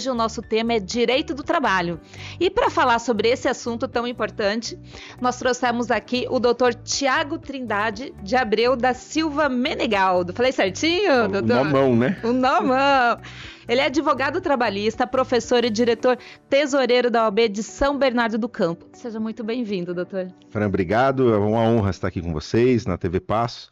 hoje o nosso tema é Direito do Trabalho. E para falar sobre esse assunto tão importante, nós trouxemos aqui o Dr. Tiago Trindade de Abreu da Silva Menegaldo. Falei certinho, doutor? Um nomão, né? Um nomão. Ele é advogado trabalhista, professor e diretor tesoureiro da OAB de São Bernardo do Campo. Seja muito bem-vindo, doutor. Fran, obrigado. É uma honra estar aqui com vocês na TV Passo.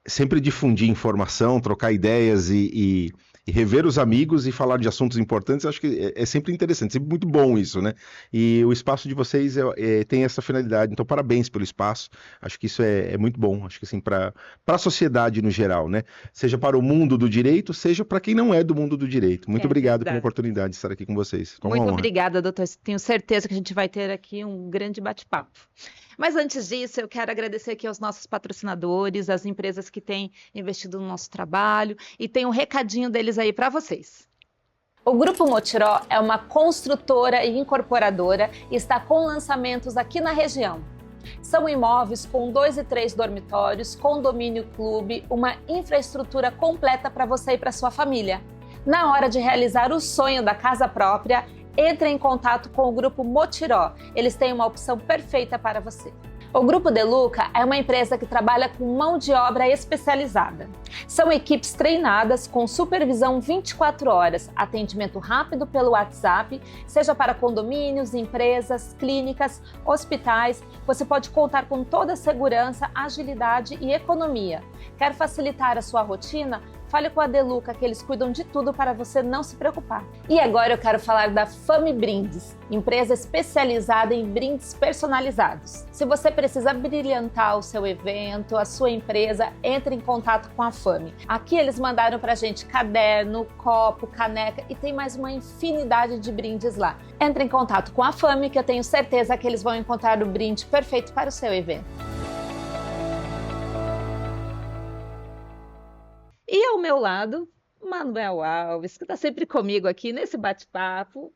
Sempre difundir informação, trocar ideias e rever os amigos e falar de assuntos importantes, acho que é sempre interessante, sempre muito bom isso, né? E o espaço de vocês tem essa finalidade, então parabéns pelo espaço, acho que isso é muito bom, acho que assim, para a sociedade no geral, né? Seja para o mundo do direito, seja para quem não é do mundo do direito. Muito obrigado pela oportunidade de estar aqui com vocês. Muito obrigada, doutor. Tenho certeza que a gente vai ter aqui um grande bate-papo. Mas antes disso, eu quero agradecer aqui aos nossos patrocinadores, as empresas que têm investido no nosso trabalho, e tem um recadinho deles aí para vocês. O Grupo Motiró é uma construtora e incorporadora e está com lançamentos aqui na região. São imóveis com 2 e 3 dormitórios, condomínio clube, uma infraestrutura completa para você e para sua família. Na hora de realizar o sonho da casa própria, entre em contato com o Grupo Motiró. Eles têm uma opção perfeita para você. O Grupo Deluca é uma empresa que trabalha com mão de obra especializada. São equipes treinadas com supervisão 24 horas, atendimento rápido pelo WhatsApp, seja para condomínios, empresas, clínicas, hospitais. Você pode contar com toda a segurança, agilidade e economia. Quer facilitar a sua rotina? Fale com a Deluca, que eles cuidam de tudo para você não se preocupar. E agora eu quero falar da Fami Brindes, empresa especializada em brindes personalizados. Se você precisa brilhantar o seu evento, a sua empresa, entre em contato com a Fami. Aqui eles mandaram pra gente caderno, copo, caneca e tem mais uma infinidade de brindes lá. Entre em contato com a Fami, que eu tenho certeza que eles vão encontrar o brinde perfeito para o seu evento. E ao meu lado, Manuel Alves, que está sempre comigo aqui nesse bate-papo.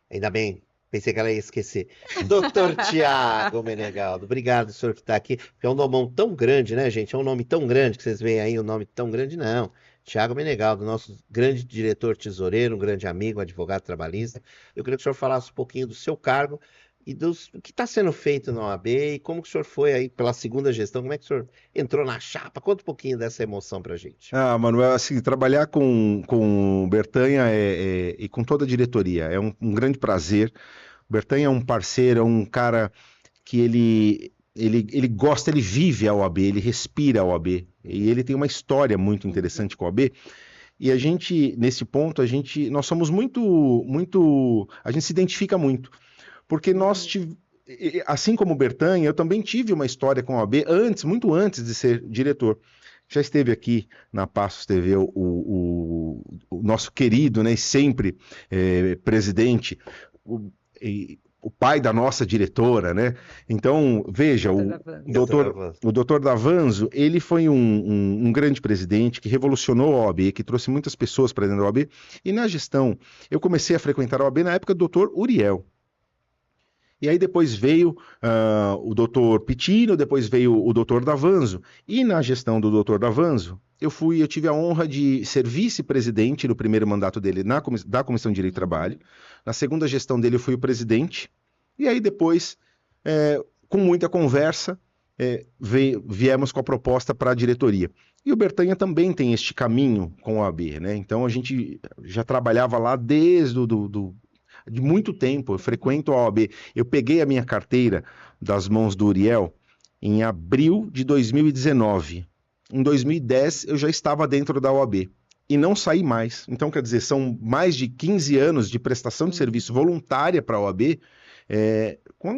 Ainda bem, pensei que ela ia esquecer. Doutor Tiago Menegaldo, obrigado, senhor, que está aqui. Porque é um nomão tão grande, né, gente? É um nome tão grande que vocês veem aí, um nome tão grande, não. Tiago Menegaldo, nosso grande diretor tesoureiro, um grande amigo, advogado trabalhista. Eu queria que o senhor falasse um pouquinho do seu cargo e do que está sendo feito na OAB e como que o senhor foi aí pela segunda gestão, como é que o senhor entrou na chapa? Conta um pouquinho dessa emoção para a gente. Manuel, assim, trabalhar com o Bertanha e com toda a diretoria é um grande prazer. O Bertanha é um parceiro, é um cara que ele gosta, ele vive a OAB, ele respira a OAB e ele tem uma história muito interessante com a OAB. E a gente, nesse ponto, nós somos a gente se identifica muito. Porque assim como o Bertanha, eu também tive uma história com a OAB muito antes de ser diretor. Já esteve aqui na Passos TV o nosso querido, né, e sempre presidente, o pai da nossa diretora, né? Então, veja, o doutor Davanzo, ele foi um grande presidente que revolucionou a OAB, que trouxe muitas pessoas para dentro da OAB. E na gestão, eu comecei a frequentar a OAB na época do doutor Uriel. E aí depois veio o doutor Pitino, depois veio o doutor Davanzo. E na gestão do doutor Davanzo, eu tive a honra de ser vice-presidente no primeiro mandato dele da Comissão de Direito do Trabalho. Na segunda gestão dele eu fui o presidente. E aí depois, com muita conversa, viemos com a proposta para a diretoria. E o Bertanha também tem este caminho com a OAB, né? Então a gente já trabalhava lá desde de muito tempo, eu frequento a OAB. Eu peguei a minha carteira das mãos do Uriel em abril de 2019. Em 2010, eu já estava dentro da OAB e não saí mais. Então, quer dizer, são mais de 15 anos de prestação de serviço voluntária para a OAB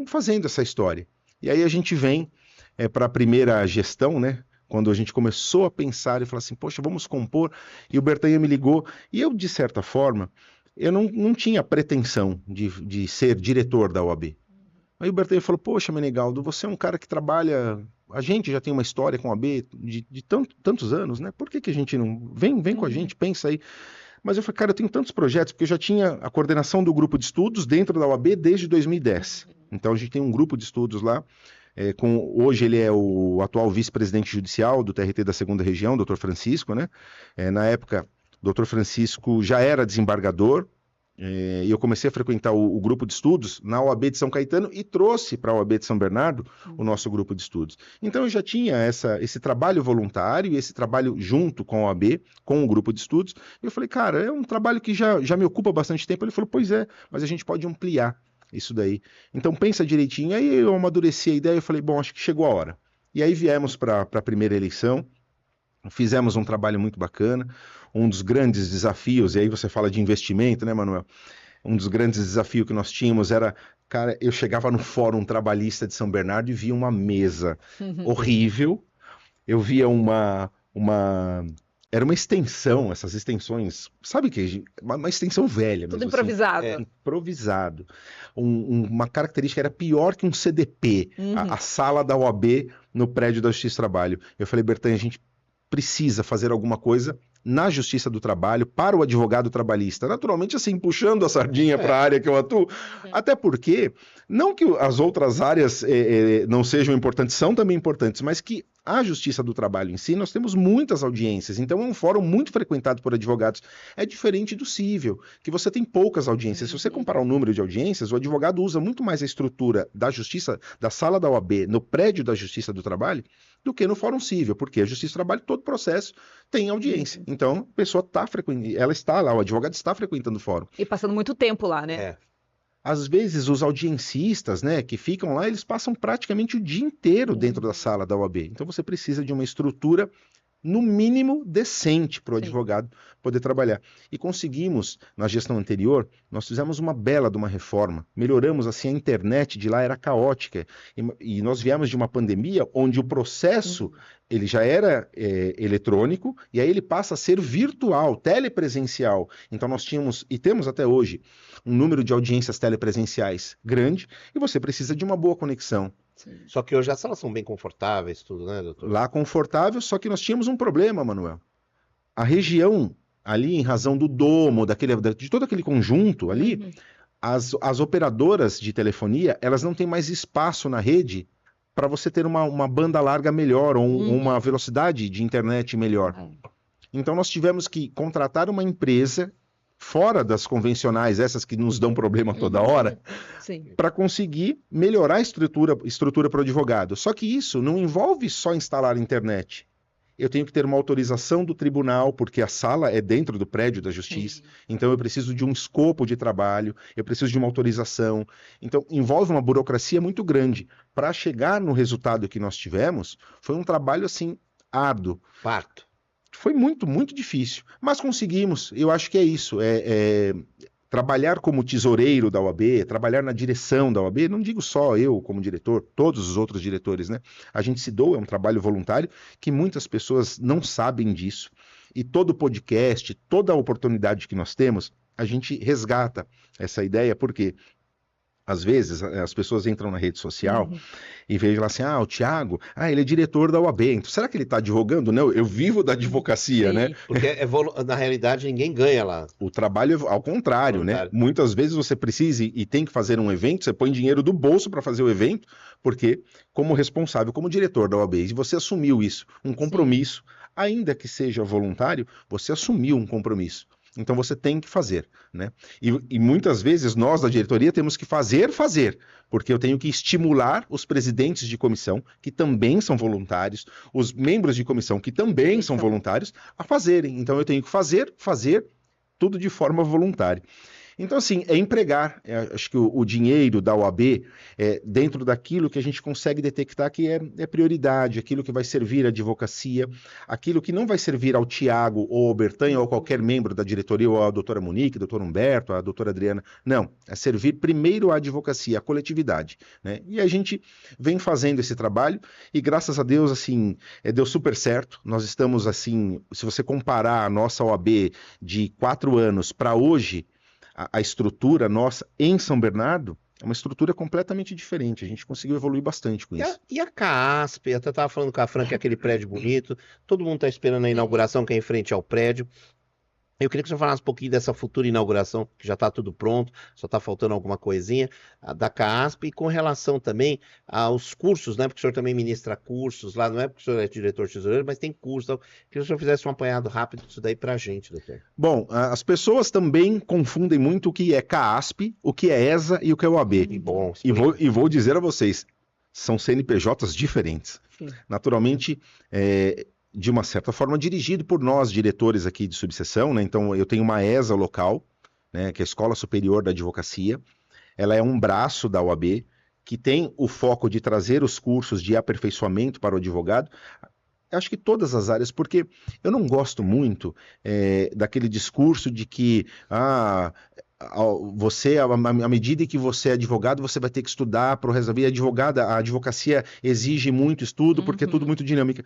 fazendo essa história. E aí a gente vem para a primeira gestão, né? Quando a gente começou a pensar e falar assim, poxa, vamos compor. E o Bertanha me ligou. E eu, de certa forma, eu não tinha pretensão de ser diretor da OAB. Aí o Bertanha falou, poxa, Menegaldo, você é um cara que trabalha... A gente já tem uma história com a OAB de tantos anos, né? Por que a gente não... Vem com a gente, pensa aí. Mas eu falei, cara, eu tenho tantos projetos, porque eu já tinha a coordenação do grupo de estudos dentro da OAB desde 2010. Então a gente tem um grupo de estudos lá. Hoje ele é o atual vice-presidente judicial do TRT da 2ª Região, Dr. Francisco, né? Na época... Dr. Francisco já era desembargador, E eu comecei a frequentar o grupo de estudos na OAB de São Caetano e trouxe para a OAB de São Bernardo o nosso grupo de estudos. Então eu já tinha esse trabalho voluntário e esse trabalho junto com a OAB, com o grupo de estudos. E eu falei, cara, é um trabalho que já me ocupa bastante tempo. Ele falou, pois é, mas a gente pode ampliar isso daí. Então pensa direitinho. Aí eu amadureci a ideia e falei, bom, acho que chegou a hora. E aí viemos para a primeira eleição. Fizemos um trabalho muito bacana. Um dos grandes desafios, e aí você fala de investimento, né, Manuel? Um dos grandes desafios que nós tínhamos era, cara, eu chegava no Fórum Trabalhista de São Bernardo e via uma mesa horrível. Eu via era uma extensão, essas extensões, sabe que uma extensão velha Tudo mesmo, improvisado. assim, improvisado. Uma característica era pior que um CDP, a sala da OAB no prédio da Justiça do Trabalho. Eu falei, Bertanha, a gente precisa fazer alguma coisa na Justiça do Trabalho para o advogado trabalhista. Naturalmente, assim, puxando a sardinha para a área que eu atuo, até porque, não que as outras áreas não sejam importantes, são também importantes, mas que a Justiça do Trabalho em si, nós temos muitas audiências, então é um fórum muito frequentado por advogados. É diferente do cível, que você tem poucas audiências. Se você comparar o número de audiências, o advogado usa muito mais a estrutura da Justiça, da sala da OAB, no prédio da Justiça do Trabalho, do que no fórum cível, porque a Justiça do Trabalho, todo processo tem audiência. Então, a pessoa está frequentando, ela está lá, o advogado está frequentando o fórum. E passando muito tempo lá, né? Às vezes, os audiencistas, né, que ficam lá, eles passam praticamente o dia inteiro dentro da sala da OAB. Então, você precisa de uma estrutura, no mínimo, decente para o advogado poder trabalhar. E conseguimos, na gestão anterior, nós fizemos uma bela de uma reforma. Melhoramos, assim, a internet de lá era caótica. E nós viemos de uma pandemia onde o processo, ele já era eletrônico, e aí ele passa a ser virtual, telepresencial. Então, nós tínhamos, e temos até hoje, um número de audiências telepresenciais grande, e você precisa de uma boa conexão. Sim. Só que hoje as salas são bem confortáveis, tudo, né, doutor? Lá confortável, só que nós tínhamos um problema, Manuel. A região ali, em razão do domo, de todo aquele conjunto ali, as operadoras de telefonia, elas não têm mais espaço na rede para você ter uma banda larga melhor ou uma velocidade de internet melhor. Então nós tivemos que contratar uma empresa fora das convencionais, essas que nos dão problema toda hora, para conseguir melhorar a estrutura para o advogado. Só que isso não envolve só instalar a internet. Eu tenho que ter uma autorização do tribunal, porque a sala é dentro do prédio da justiça. Então eu preciso de um escopo de trabalho, eu preciso de uma autorização. Então envolve uma burocracia muito grande. Para chegar no resultado que nós tivemos, foi um trabalho assim árduo. Parto. Foi muito, muito difícil, mas conseguimos. Eu acho que é isso, trabalhar como tesoureiro da OAB, trabalhar na direção da OAB, não digo só eu como diretor, todos os outros diretores, né? A gente se doa, é um trabalho voluntário que muitas pessoas não sabem disso. E todo podcast, toda oportunidade que nós temos, a gente resgata essa ideia, porque às vezes as pessoas entram na rede social e veem lá assim, o Thiago, ele é diretor da OAB, então será que ele está advogando? Não, eu vivo da advocacia, né? Porque na realidade ninguém ganha lá. O trabalho é ao contrário, né? Muitas vezes você precisa e tem que fazer um evento, você põe dinheiro do bolso para fazer o evento, porque como responsável, como diretor da OAB, e você assumiu isso, um compromisso, ainda que seja voluntário, você assumiu um compromisso. Então você tem que fazer, né? E muitas vezes nós da diretoria temos que fazer, porque eu tenho que estimular os presidentes de comissão, que também são voluntários, os membros de comissão, que também são voluntários, a fazerem. Então eu tenho que fazer tudo de forma voluntária. Então, assim, é empregar, acho que o dinheiro da OAB dentro daquilo que a gente consegue detectar que é prioridade, aquilo que vai servir à advocacia, aquilo que não vai servir ao Tiago ou ao Bertanha ou a qualquer membro da diretoria, ou à doutora Monique, doutor Humberto, à doutora Adriana. Não, é servir primeiro à advocacia, à coletividade, né? E a gente vem fazendo esse trabalho e, graças a Deus, assim, deu super certo. Nós estamos, assim, se você comparar a nossa OAB de 4 anos para hoje, a estrutura nossa em São Bernardo é uma estrutura completamente diferente. A gente conseguiu evoluir bastante com isso. E a CASP, eu até estava falando com a Fran, que é aquele prédio bonito, todo mundo está esperando a inauguração, que é em frente ao prédio. Eu queria que o senhor falasse um pouquinho dessa futura inauguração, que já está tudo pronto, só está faltando alguma coisinha, da CAASP, e com relação também aos cursos, né? Porque o senhor também ministra cursos lá, não é porque o senhor é diretor tesoureiro, mas tem curso. Então, queria que o senhor fizesse um apanhado rápido disso daí para a gente, doutor. Bom, as pessoas também confundem muito o que é CAASP, o que é ESA e o que é OAB. Que bom. E vou dizer a vocês, são CNPJs diferentes. Sim. Naturalmente, de uma certa forma, dirigido por nós, diretores aqui de subseção, né? Então, eu tenho uma ESA local, né, que é a Escola Superior da Advocacia. Ela é um braço da OAB, que tem o foco de trazer os cursos de aperfeiçoamento para o advogado. Eu acho que todas as áreas, porque eu não gosto muito daquele discurso de que você, à medida que você é advogado, você vai ter que estudar para o resto da vida. A advocacia exige muito estudo, porque é tudo muito dinâmico.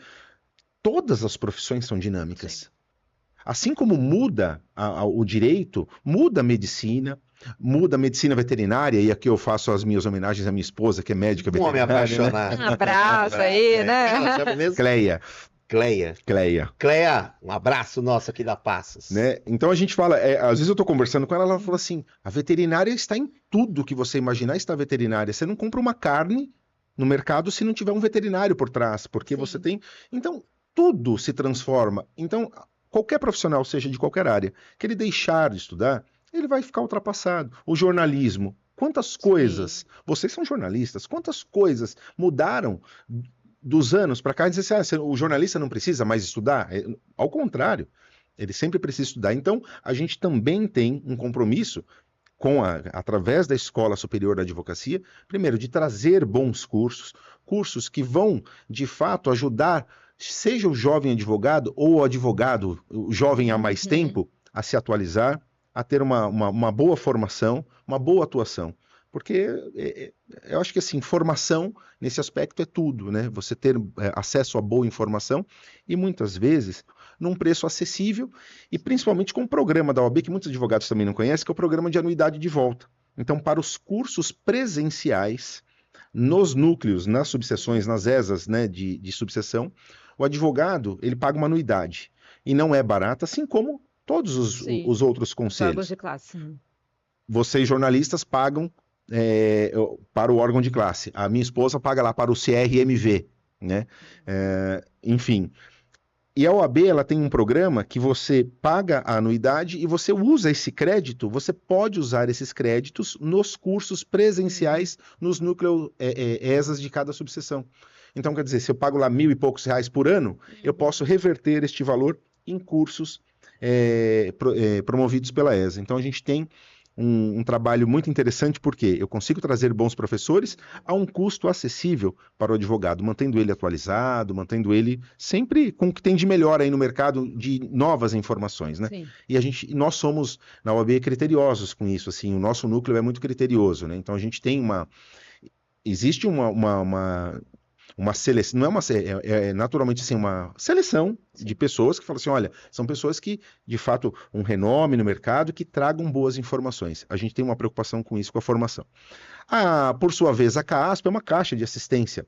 Todas as profissões são dinâmicas. Sim. Assim como muda o direito, muda a medicina veterinária, e aqui eu faço as minhas homenagens à minha esposa, que é médica veterinária. Homem apaixonado. Um abraço aí, né? Ela chama mesmo? Cleia, um abraço nosso aqui da Passos. Né? Então a gente fala, às vezes eu tô conversando com ela, ela fala assim, a veterinária está em tudo que você imaginar, está veterinária. Você não compra uma carne no mercado se não tiver um veterinário por trás, porque Sim. você tem... Então, tudo se transforma. Então, qualquer profissional, seja de qualquer área, que ele deixar de estudar, ele vai ficar ultrapassado. O jornalismo, quantas coisas... Vocês são jornalistas, quantas coisas mudaram dos anos para cá e dizer assim, o jornalista não precisa mais estudar? Ao contrário, ele sempre precisa estudar. Então, a gente também tem um compromisso através da Escola Superior da Advocacia, primeiro, de trazer bons cursos que vão, de fato, ajudar, seja o jovem advogado ou o advogado, o jovem há mais tempo, a se atualizar, a ter uma boa formação, uma boa atuação. Porque eu acho que assim, formação nesse aspecto é tudo, né? Você ter acesso a boa informação e muitas vezes num preço acessível e principalmente com um programa da OAB que muitos advogados também não conhecem, que é o programa de anuidade de volta. Então, para os cursos presenciais, nos núcleos, nas subseções, nas ESAs, né, de subseção, o advogado ele paga uma anuidade e não é barata, assim como todos os outros conselhos. Órgãos de classe. Vocês jornalistas pagam para o órgão de classe. A minha esposa paga lá para o CRMV, né? Enfim. E a OAB, ela tem um programa que você paga a anuidade e você usa esse crédito, você pode usar esses créditos nos cursos presenciais, nos núcleos ESAs de cada subseção. Então, quer dizer, se eu pago lá R$1.000 e poucos por ano, eu posso reverter este valor em cursos promovidos pela ESA. Então, a gente tem um trabalho muito interessante, porque eu consigo trazer bons professores a um custo acessível para o advogado, mantendo ele atualizado, mantendo ele sempre com o que tem de melhor aí no mercado de novas informações, né? Sim. E nós somos, na OAB, criteriosos com isso, assim, o nosso núcleo é muito criterioso, né? Então a gente tem existe uma seleção, não é naturalmente assim, uma seleção de pessoas que falam assim, olha, são pessoas que, de fato, um renome no mercado, que tragam boas informações. A gente tem uma preocupação com isso, com a formação. Por sua vez, a CAASP é uma caixa de assistência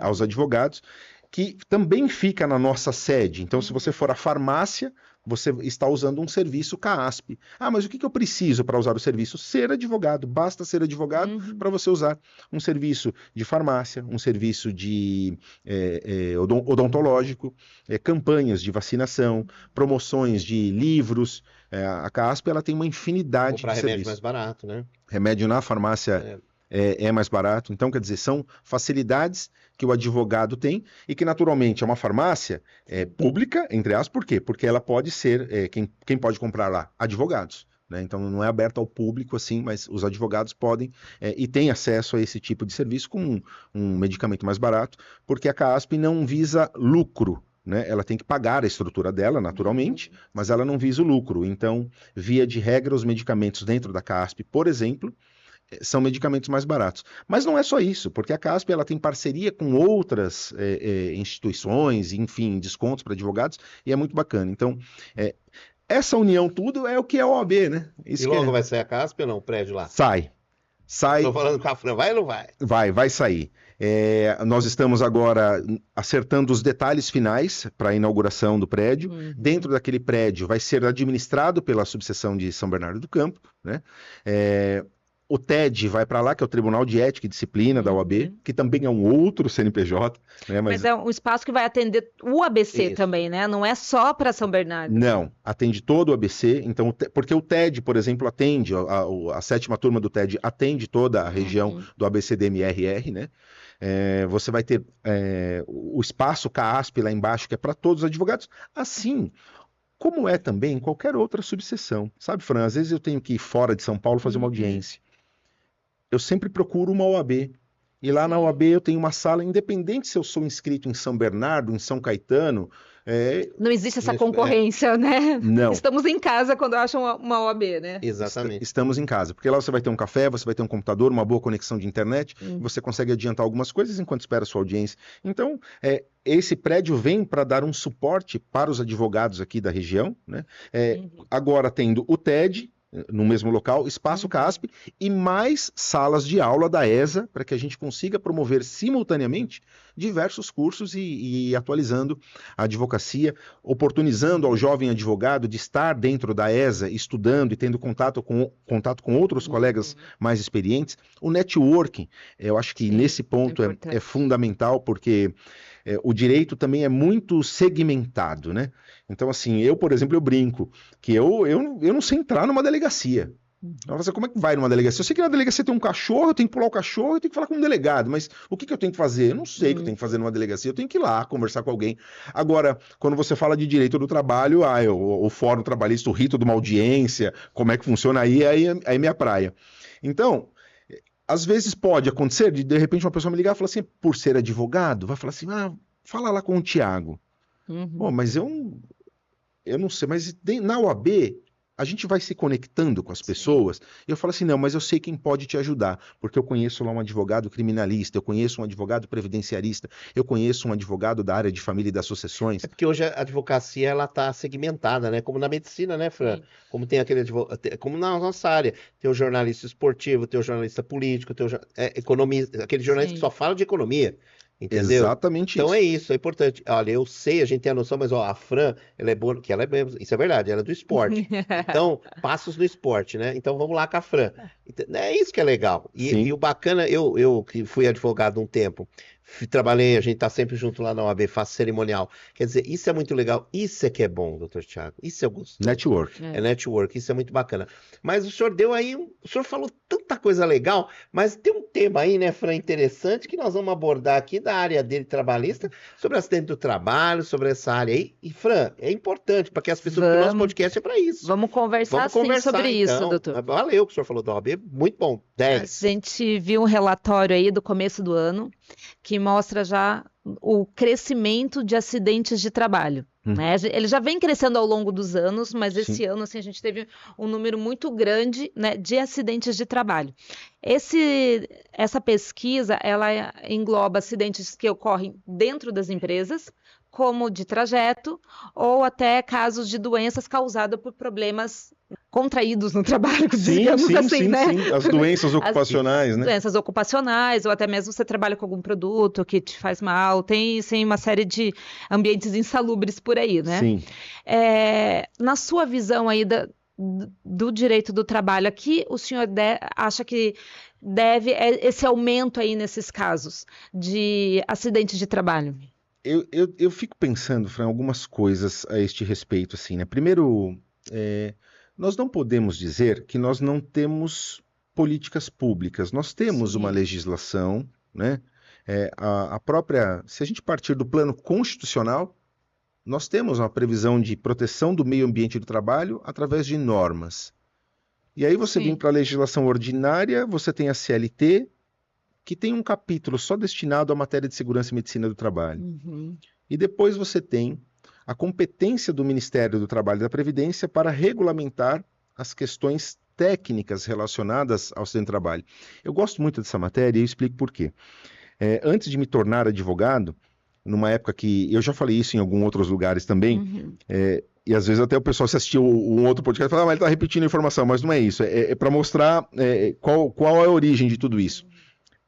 aos advogados, que também fica na nossa sede. Então, se você for à farmácia, você está usando um serviço CAASP. Mas o que eu preciso para usar o serviço? Ser advogado. Basta ser advogado para você usar um serviço de farmácia, um serviço de odontológico, campanhas de vacinação, promoções de livros. A CAASP ela tem uma infinidade de serviços. Comprar remédio mais barato, né? Remédio na farmácia é mais barato. Então, quer dizer, são facilidades que o advogado tem e que, naturalmente, é uma farmácia pública, entre aspas, por quê? Porque ela pode ser, quem pode comprar lá? Advogados, né? Então, não é aberto ao público, assim, mas os advogados podem e têm acesso a esse tipo de serviço com um medicamento mais barato, porque a CAASP não visa lucro, né? Ela tem que pagar a estrutura dela, naturalmente, mas ela não visa o lucro. Então, via de regra, os medicamentos dentro da CAASP, por exemplo, são medicamentos mais baratos. Mas não é só isso, porque a CAASP ela tem parceria com outras instituições, enfim, descontos para advogados, e é muito bacana. Então, essa união tudo é o que é a OAB, né? Isso e logo vai sair a CAASP ou não, o prédio lá? Sai. Estou falando com a Fran, vai ou não vai? Vai sair. Nós estamos agora acertando os detalhes finais para a inauguração do prédio. Dentro daquele prédio vai ser administrado pela subseção de São Bernardo do Campo, né? O TED vai para lá, que é o Tribunal de Ética e Disciplina da OAB, que também é um outro CNPJ. Né? Mas é um espaço que vai atender o ABC também, né? Não é só para São Bernardo. Não, atende todo o ABC. Então, porque o TED, por exemplo, atende, a 7ª turma do TED atende toda a região do ABCDMRR, né? Você vai ter o espaço CAASP lá embaixo, que é para todos os advogados. Assim, como é também em qualquer outra subseção. Sabe, Fran, às vezes eu tenho que ir fora de São Paulo fazer uma audiência. Eu sempre procuro uma OAB. E lá na OAB eu tenho uma sala, independente se eu sou inscrito em São Bernardo, em São Caetano. Não existe essa concorrência, né? Não. Estamos em casa quando acham uma OAB, né? Exatamente. Estamos em casa, porque lá você vai ter um café, você vai ter um computador, uma boa conexão de internet, você consegue adiantar algumas coisas enquanto espera a sua audiência. Então, esse prédio vem para dar um suporte para os advogados aqui da região, né? Agora tendo o TED, no mesmo local, espaço CASP e mais salas de aula da ESA para que a gente consiga promover simultaneamente diversos cursos e atualizando a advocacia, oportunizando ao jovem advogado de estar dentro da ESA, estudando e tendo contato com outros colegas mais experientes. O networking, eu acho que nesse ponto é fundamental, porque o direito também é muito segmentado, né? Então, assim, eu, por exemplo, eu brinco que eu não sei entrar numa delegacia. Nossa, como é que vai numa delegacia? Eu sei que na delegacia tem um cachorro, eu tenho que pular o cachorro, eu tenho que falar com um delegado, mas o que eu tenho que fazer? Eu não sei o que eu tenho que fazer numa delegacia, eu tenho que ir lá conversar com alguém. Agora, quando você fala de direito do trabalho, o fórum trabalhista, o rito de uma audiência, como é que funciona aí é minha praia. Então, às vezes pode acontecer de repente uma pessoa me ligar e falar assim, por ser advogado, vai falar assim, fala lá com o Tiago. Bom, mas eu não sei, mas na OAB a gente vai se conectando com as pessoas, e eu falo assim, não, mas eu sei quem pode te ajudar, porque eu conheço lá um advogado criminalista, eu conheço um advogado previdenciarista, eu conheço um advogado da área de família e das sucessões. É porque hoje a advocacia, ela tá segmentada, né? Como na medicina, né, Fran? Como tem aquele como na nossa área, tem o jornalista esportivo, tem o jornalista político, tem o economista, aquele jornalista que só fala de economia. Entendeu? Exatamente então isso. É isso, é importante. Olha, eu sei, a gente tem a noção, mas a Fran, ela é boa, que ela é mesmo, isso é verdade, ela é do esporte. Então, passos no esporte, né? Então vamos lá com a Fran. É isso que é legal. E o bacana, eu que fui advogado um tempo, trabalhei, a gente tá sempre junto lá na OAB, faço cerimonial. Quer dizer, isso é muito legal, isso é que é bom, doutor Tiago. Isso eu gosto. Network. É network, isso é muito bacana. Mas o senhor deu aí, o senhor falou tanta coisa legal, mas tem um tema aí, né, Fran, interessante, que nós vamos abordar aqui da área dele trabalhista, sobre acidente do trabalho, sobre essa área aí. E, Fran, é importante, porque as pessoas, porque o nosso podcast é para isso. Vamos conversar sobre isso, doutor. Valeu o que o senhor falou da OAB, muito bom. 10. A gente viu um relatório aí do começo do ano, que mostra já o crescimento de acidentes de trabalho. Né? Ele já vem crescendo ao longo dos anos, mas esse ano assim, a gente teve um número muito grande, né, de acidentes de trabalho. Essa pesquisa, ela engloba acidentes que ocorrem dentro das empresas, como de trajeto, ou até casos de doenças causadas por problemas contraídos no trabalho, digamos assim, né? Sim. As doenças ocupacionais, né? Doenças ocupacionais, ou até mesmo você trabalha com algum produto que te faz mal, tem uma série de ambientes insalubres por aí, né? Sim. Na sua visão aí do direito do trabalho, aqui o senhor acha que deve esse aumento aí nesses casos de acidentes de trabalho? Eu fico pensando, Fran, algumas coisas a este respeito, assim, né? Primeiro, nós não podemos dizer que nós não temos políticas públicas. Nós temos uma legislação, né? Se a gente partir do plano constitucional, nós temos uma previsão de proteção do meio ambiente do trabalho através de normas. E aí você vem para a legislação ordinária, você tem a CLT, que tem um capítulo só destinado à matéria de segurança e medicina do trabalho. E depois você tem a competência do Ministério do Trabalho e da Previdência para regulamentar as questões técnicas relacionadas ao acidente de trabalho. Eu gosto muito dessa matéria e eu explico por quê. Antes de me tornar advogado, numa época que... Eu já falei isso em alguns outros lugares também, e às vezes até o pessoal se assistiu um outro podcast e fala, mas ele está repetindo a informação, mas não é isso. É para mostrar qual é a origem de tudo isso.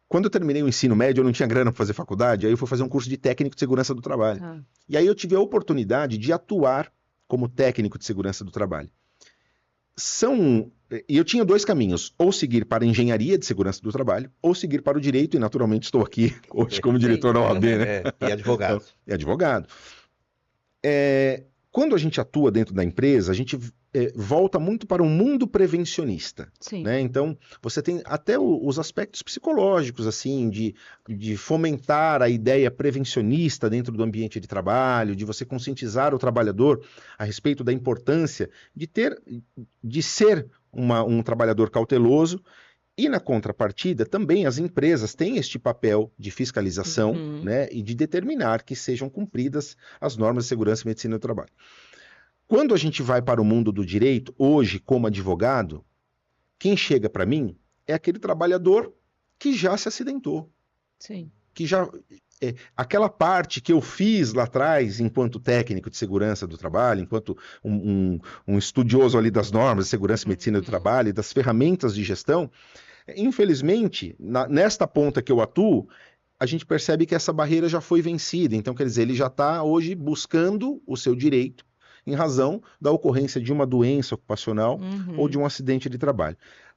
quando eu terminei o ensino médio, eu não tinha grana para fazer faculdade, aí eu fui fazer um curso de técnico de segurança do trabalho. Ah, E aí eu tive a oportunidade de atuar como técnico de segurança do trabalho. E eu tinha 2 caminhos, ou seguir para a engenharia de segurança do trabalho, ou seguir para o direito, e naturalmente estou aqui hoje como diretor da OAB, né? E advogado. É advogado. Quando a gente atua dentro da empresa, a gente volta muito para um mundo prevencionista, sim. né? Então, você tem até os aspectos psicológicos, assim, de fomentar a ideia prevencionista dentro do ambiente de trabalho, de você conscientizar o trabalhador a respeito da importância de ser um trabalhador cauteloso. E na contrapartida, também as empresas têm este papel de fiscalização, né, e de determinar que sejam cumpridas as normas de segurança e medicina do trabalho. Quando a gente vai para o mundo do direito, hoje, como advogado, quem chega para mim é aquele trabalhador que já se acidentou. Sim. Que já... aquela parte que eu fiz lá atrás, enquanto técnico de segurança do trabalho, enquanto um estudioso ali das normas de segurança e medicina do trabalho e das ferramentas de gestão, infelizmente, nesta ponta que eu atuo, a gente percebe que essa barreira já foi vencida. Então, quer dizer, ele já está hoje buscando o seu direito em razão da ocorrência de uma doença ocupacional ou de um acidente de trabalho.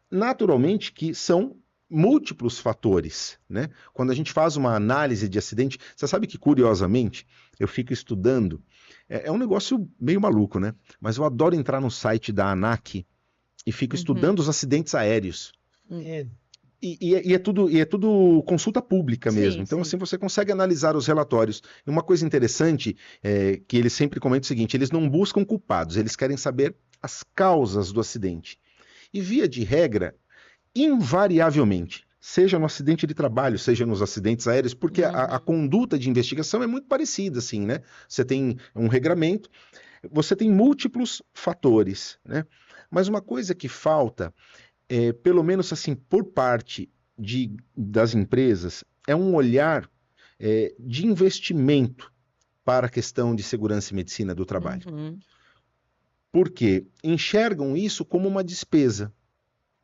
Naturalmente que são múltiplos fatores, né? Quando a gente faz uma análise de acidente, você sabe que, curiosamente, eu fico estudando, é um negócio meio maluco, né? Mas eu adoro entrar no site da ANAC e fico estudando os acidentes aéreos. E é tudo consulta pública mesmo. Então, assim, você consegue analisar os relatórios. E uma coisa interessante que eles sempre comentam é o seguinte: eles não buscam culpados, eles querem saber as causas do acidente. E, via de regra, invariavelmente, seja no acidente de trabalho, seja nos acidentes aéreos, porque a conduta de investigação é muito parecida, assim, né? Você tem um regramento, você tem múltiplos fatores, né? Mas uma coisa que falta, pelo menos assim, por parte das empresas, é um olhar de investimento para a questão de segurança e medicina do trabalho. Porque enxergam isso como uma despesa.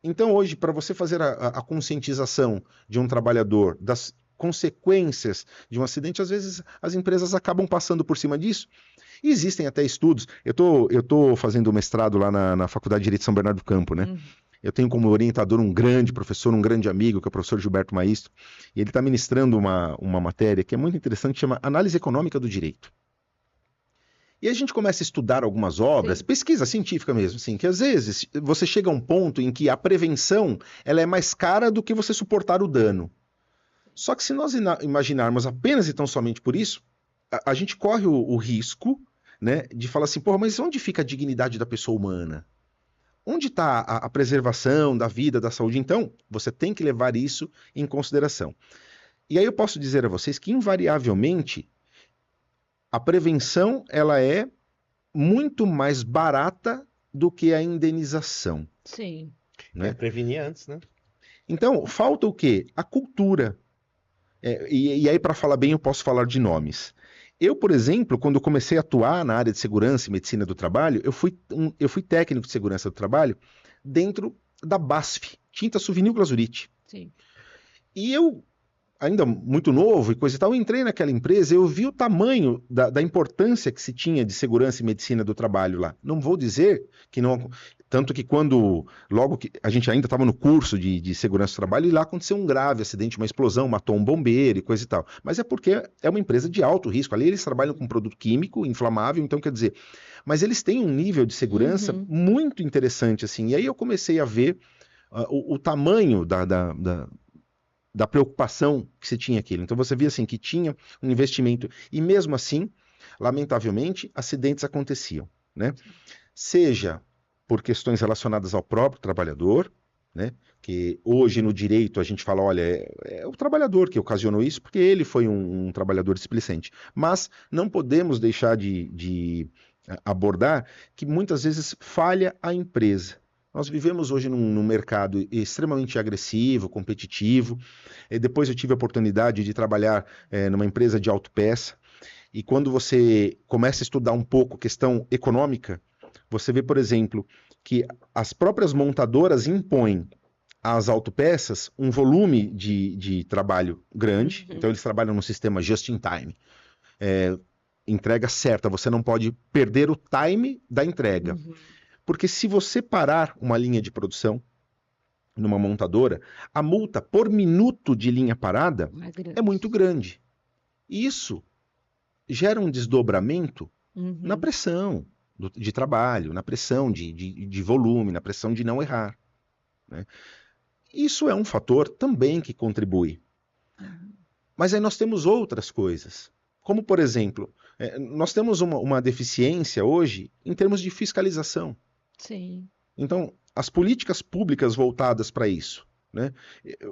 Então, hoje, para você fazer a conscientização de um trabalhador das consequências de um acidente, às vezes as empresas acabam passando por cima disso. E existem até estudos. Eu tô fazendo mestrado lá na Faculdade de Direito de São Bernardo do Campo, né? Eu tenho como orientador um grande professor, um grande amigo, que é o professor Gilberto Maistro, e ele está ministrando uma matéria que é muito interessante, chama Análise Econômica do Direito. E a gente começa a estudar algumas obras, pesquisa científica mesmo, assim, que às vezes você chega a um ponto em que a prevenção ela é mais cara do que você suportar o dano. Só que se nós imaginarmos apenas e tão somente por isso, a gente corre o risco, né, de falar assim, porra, mas onde fica a dignidade da pessoa humana? Onde está a preservação da vida, da saúde? Então, você tem que levar isso em consideração. E aí eu posso dizer a vocês que, invariavelmente, a prevenção ela é muito mais barata do que a indenização. Sim. Né? Prevenir antes, né? Então, falta o quê? A cultura. E aí, para falar bem, eu posso falar de nomes. Eu, por exemplo, quando comecei a atuar na área de segurança e medicina do trabalho, eu fui técnico de segurança do trabalho dentro da BASF, Tinta Suvinil Glazurite. Sim. E eu, ainda muito novo e coisa e tal, eu entrei naquela empresa, eu vi o tamanho da importância que se tinha de segurança e medicina do trabalho lá. Não vou dizer que não... Tanto que logo que a gente ainda estava no curso de segurança do trabalho, e lá aconteceu um grave acidente, uma explosão, matou um bombeiro e coisa e tal. Mas é porque é uma empresa de alto risco. Ali eles trabalham com produto químico, inflamável, então quer dizer... Mas eles têm um nível de segurança muito interessante, assim. E aí eu comecei a ver o tamanho da preocupação que se tinha aquilo. Então você via assim que tinha um investimento e mesmo assim, lamentavelmente, acidentes aconteciam, né? Seja por questões relacionadas ao próprio trabalhador, né? Que hoje no direito a gente fala, olha, é o trabalhador que ocasionou isso porque ele foi um trabalhador displicente. Mas não podemos deixar de abordar que muitas vezes falha a empresa. Nós vivemos hoje num mercado extremamente agressivo, competitivo. Depois eu tive a oportunidade de trabalhar numa empresa de autopeça. E quando você começa a estudar um pouco questão econômica, você vê, por exemplo, que as próprias montadoras impõem as autopeças um volume de trabalho grande, então eles trabalham no sistema just in time. Entrega certa, você não pode perder o time da entrega. Porque se você parar uma linha de produção numa montadora, a multa por minuto de linha parada é muito grande. Isso gera um desdobramento na pressão de trabalho, na pressão de volume, na pressão de não errar, né? Isso é um fator também que contribui. Mas aí nós temos outras coisas, como por exemplo, nós temos uma deficiência hoje em termos de fiscalização. Sim. Então, as políticas públicas voltadas para isso, né?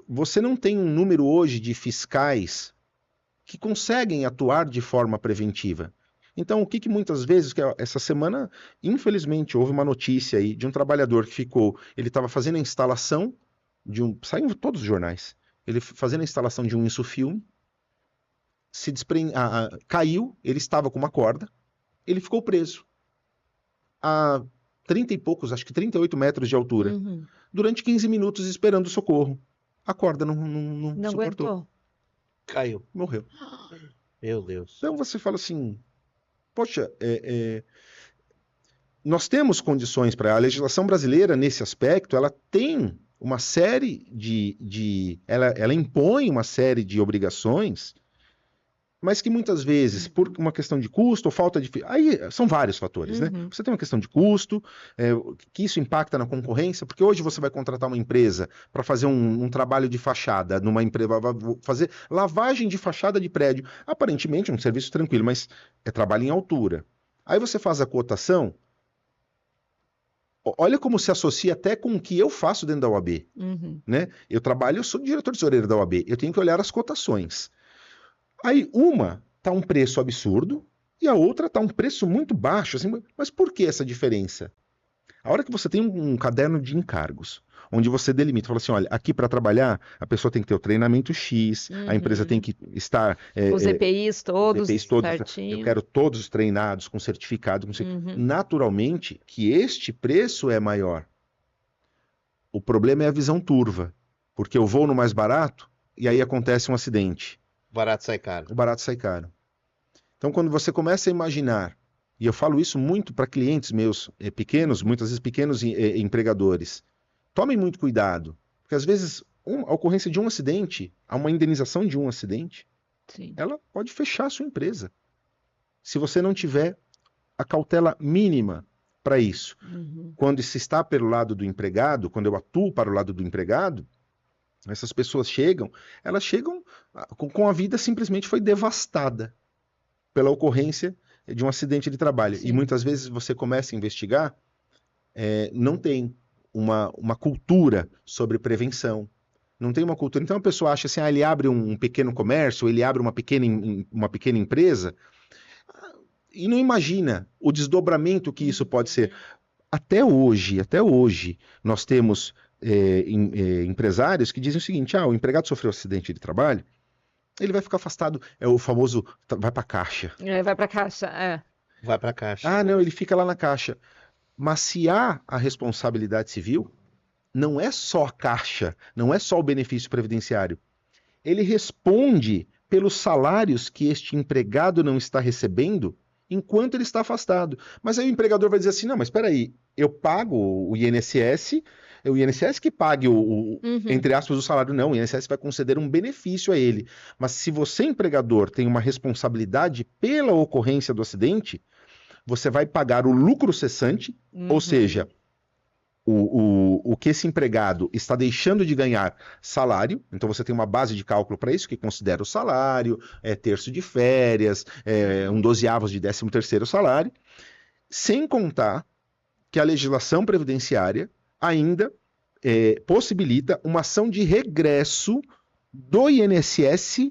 Você não tem um número hoje de fiscais que conseguem atuar de forma preventiva. Então, o que muitas vezes, essa semana, infelizmente, houve uma notícia aí de um trabalhador que ele estava fazendo a instalação saiu em todos os jornais, ele fazendo a instalação de um insufilme, caiu, ele estava com uma corda, ele ficou preso a 30 e poucos, acho que 38 metros de altura, durante 15 minutos esperando socorro. A corda não suportou. Aguentou. Caiu. Morreu. Meu Deus. Então você fala assim, poxa, nós temos condições para a legislação brasileira nesse aspecto, ela tem uma série ela impõe uma série de obrigações, mas que muitas vezes, por uma questão de custo ou falta de... Aí são vários fatores, né? Você tem uma questão de custo, que isso impacta na concorrência, porque hoje você vai contratar uma empresa para fazer um trabalho de fachada, numa empresa, fazer lavagem de fachada de prédio. Aparentemente é um serviço tranquilo, mas é trabalho em altura. Aí você faz a cotação, olha como se associa até com o que eu faço dentro da OAB, né? Eu sou diretor tesoureiro da OAB, eu tenho que olhar as cotações. Aí uma está um preço absurdo e a outra está um preço muito baixo. Assim, mas por que essa diferença? A hora que você tem um caderno de encargos, onde você delimita, fala assim, olha, aqui para trabalhar, a pessoa tem que ter o treinamento X, a empresa tem que estar... Os EPIs todos certinho. Eu quero todos treinados, com certificado. Naturalmente, que este preço é maior. O problema é a visão turva, porque eu vou no mais barato e aí acontece um acidente. O barato sai caro. O barato sai caro. Então, quando você começa a imaginar, e eu falo isso muito para clientes meus pequenos, muitas vezes pequenos empregadores, tomem muito cuidado, porque às vezes a ocorrência de um acidente, uma indenização de um acidente, ela pode fechar a sua empresa. Se você não tiver a cautela mínima para isso. Quando se está pelo lado do empregado, quando eu atuo para o lado do empregado, essas pessoas elas chegam com a vida simplesmente foi devastada pela ocorrência de um acidente de trabalho. E muitas vezes você começa a investigar, não tem uma cultura sobre prevenção, não tem uma cultura. Então a pessoa acha assim, ele abre um pequeno comércio, ele abre uma pequena empresa, e não imagina o desdobramento que isso pode ser. Até hoje, nós temos empresários que dizem o seguinte, o empregado sofreu acidente de trabalho, ele vai ficar afastado, é o famoso, vai para a caixa. Vai para a caixa, Vai para a caixa. Não, ele fica lá na caixa. Mas se há a responsabilidade civil, não é só a caixa, não é só o benefício previdenciário. Ele responde pelos salários que este empregado não está recebendo enquanto ele está afastado. Mas aí o empregador vai dizer assim, não, mas espera aí, eu pago o INSS que pague entre aspas, o salário. Não, o INSS vai conceder um benefício a ele. Mas se você, empregador, tem uma responsabilidade pela ocorrência do acidente, você vai pagar o lucro cessante, ou seja, o que esse empregado está deixando de ganhar salário. Então você tem uma base de cálculo para isso, que considera o salário, terço de férias, 1/12 de 13º salário, sem contar que a legislação previdenciária ainda possibilita uma ação de regresso do INSS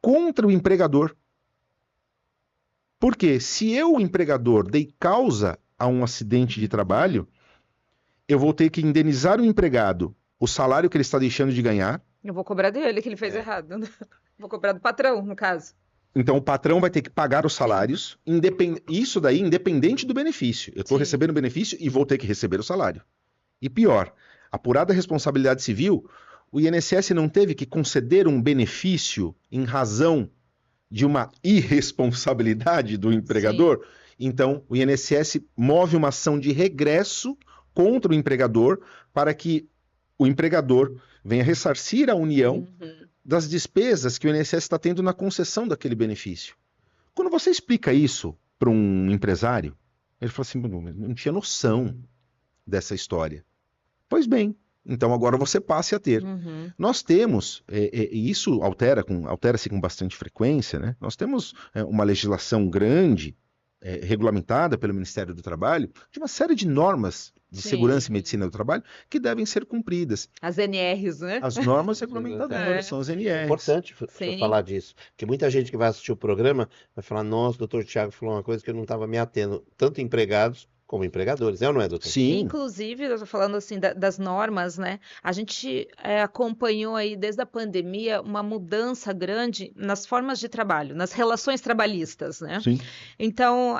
contra o empregador. Porque se eu, o empregador, dei causa a um acidente de trabalho, eu vou ter que indenizar o empregado o salário que ele está deixando de ganhar. Eu vou cobrar dele, que ele fez errado. Vou cobrar do patrão, no caso. Então o patrão vai ter que pagar os salários, isso daí independente do benefício. Eu estou recebendo o benefício e vou ter que receber o salário. E pior, Apurada a responsabilidade civil, o INSS não teve que conceder um benefício em razão de uma irresponsabilidade do empregador. Então, o INSS move uma ação de regresso contra o empregador para que o empregador venha ressarcir a União das despesas que o INSS está tendo na concessão daquele benefício. Quando você explica isso para um empresário, ele fala assim, não tinha noção dessa história. Pois bem, então agora você passe a ter. Nós temos, e isso altera-se com bastante frequência, né? Nós temos uma legislação grande, regulamentada pelo Ministério do Trabalho, de uma série de normas de segurança e medicina do trabalho que devem ser cumpridas. As NRs, né? As normas regulamentadoras, são as NRs. É importante falar disso, porque muita gente que vai assistir o programa vai falar, nossa, o doutor Tiago falou uma coisa que eu não estava me atendo, tanto empregados como empregadores, ou não é, doutor? Sim. Inclusive, eu tô falando assim das normas, né? A gente acompanhou aí desde a pandemia uma mudança grande nas formas de trabalho, nas relações trabalhistas, né? Sim. Então,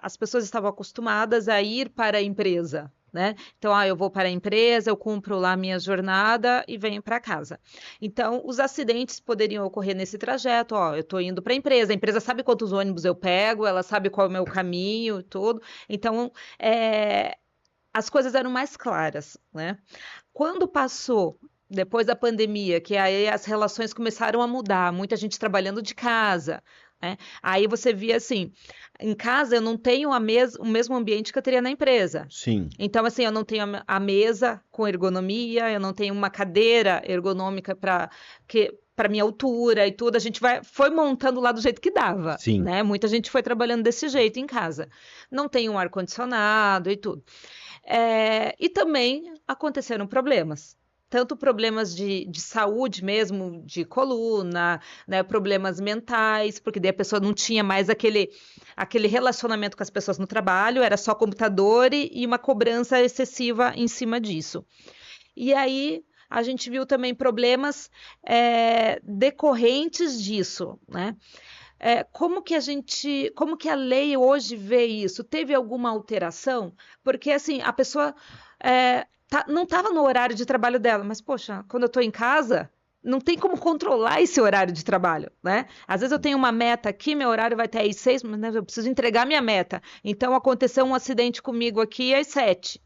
as pessoas estavam acostumadas a ir para a empresa, né? Então, eu vou para a empresa, eu cumpro lá a minha jornada e venho para casa. Então, os acidentes poderiam ocorrer nesse trajeto, eu estou indo para a empresa sabe quantos ônibus eu pego, ela sabe qual é o meu caminho e tudo. Então, as coisas eram mais claras, né? Quando passou, depois da pandemia, que aí as relações começaram a mudar, muita gente trabalhando de casa, né? Aí você via assim, em casa eu não tenho o mesmo ambiente que eu teria na empresa. Sim. Então, assim, eu não tenho a mesa com ergonomia, eu não tenho uma cadeira ergonômica para minha altura e tudo. A gente foi montando lá do jeito que dava. Sim. Né? Muita gente foi trabalhando desse jeito em casa. Não tem um ar-condicionado e tudo. E também aconteceram problemas. Tanto problemas de saúde mesmo, de coluna, né, problemas mentais, porque daí a pessoa não tinha mais aquele relacionamento com as pessoas no trabalho, era só computador e uma cobrança excessiva em cima disso. E aí a gente viu também problemas decorrentes disso, né? Como que a lei hoje vê isso? Teve alguma alteração? Porque assim, a pessoa não estava no horário de trabalho dela, mas, poxa, quando eu estou em casa, não tem como controlar esse horário de trabalho, né? Às vezes eu tenho uma meta aqui, meu horário vai até às 6, mas eu preciso entregar minha meta. Então, aconteceu um acidente comigo aqui às 7.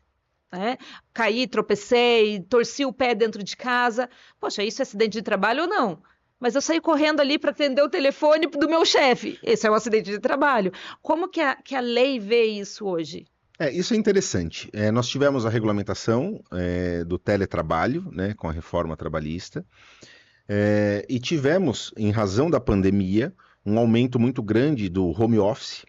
Né? Caí, tropecei, torci o pé dentro de casa. Poxa, isso é acidente de trabalho ou não? Mas eu saí correndo ali para atender o telefone do meu chefe. Esse é um acidente de trabalho. Como que a lei vê isso hoje? Isso é interessante. Nós tivemos a regulamentação do teletrabalho, né, com a reforma trabalhista, e tivemos, em razão da pandemia, um aumento muito grande do home office.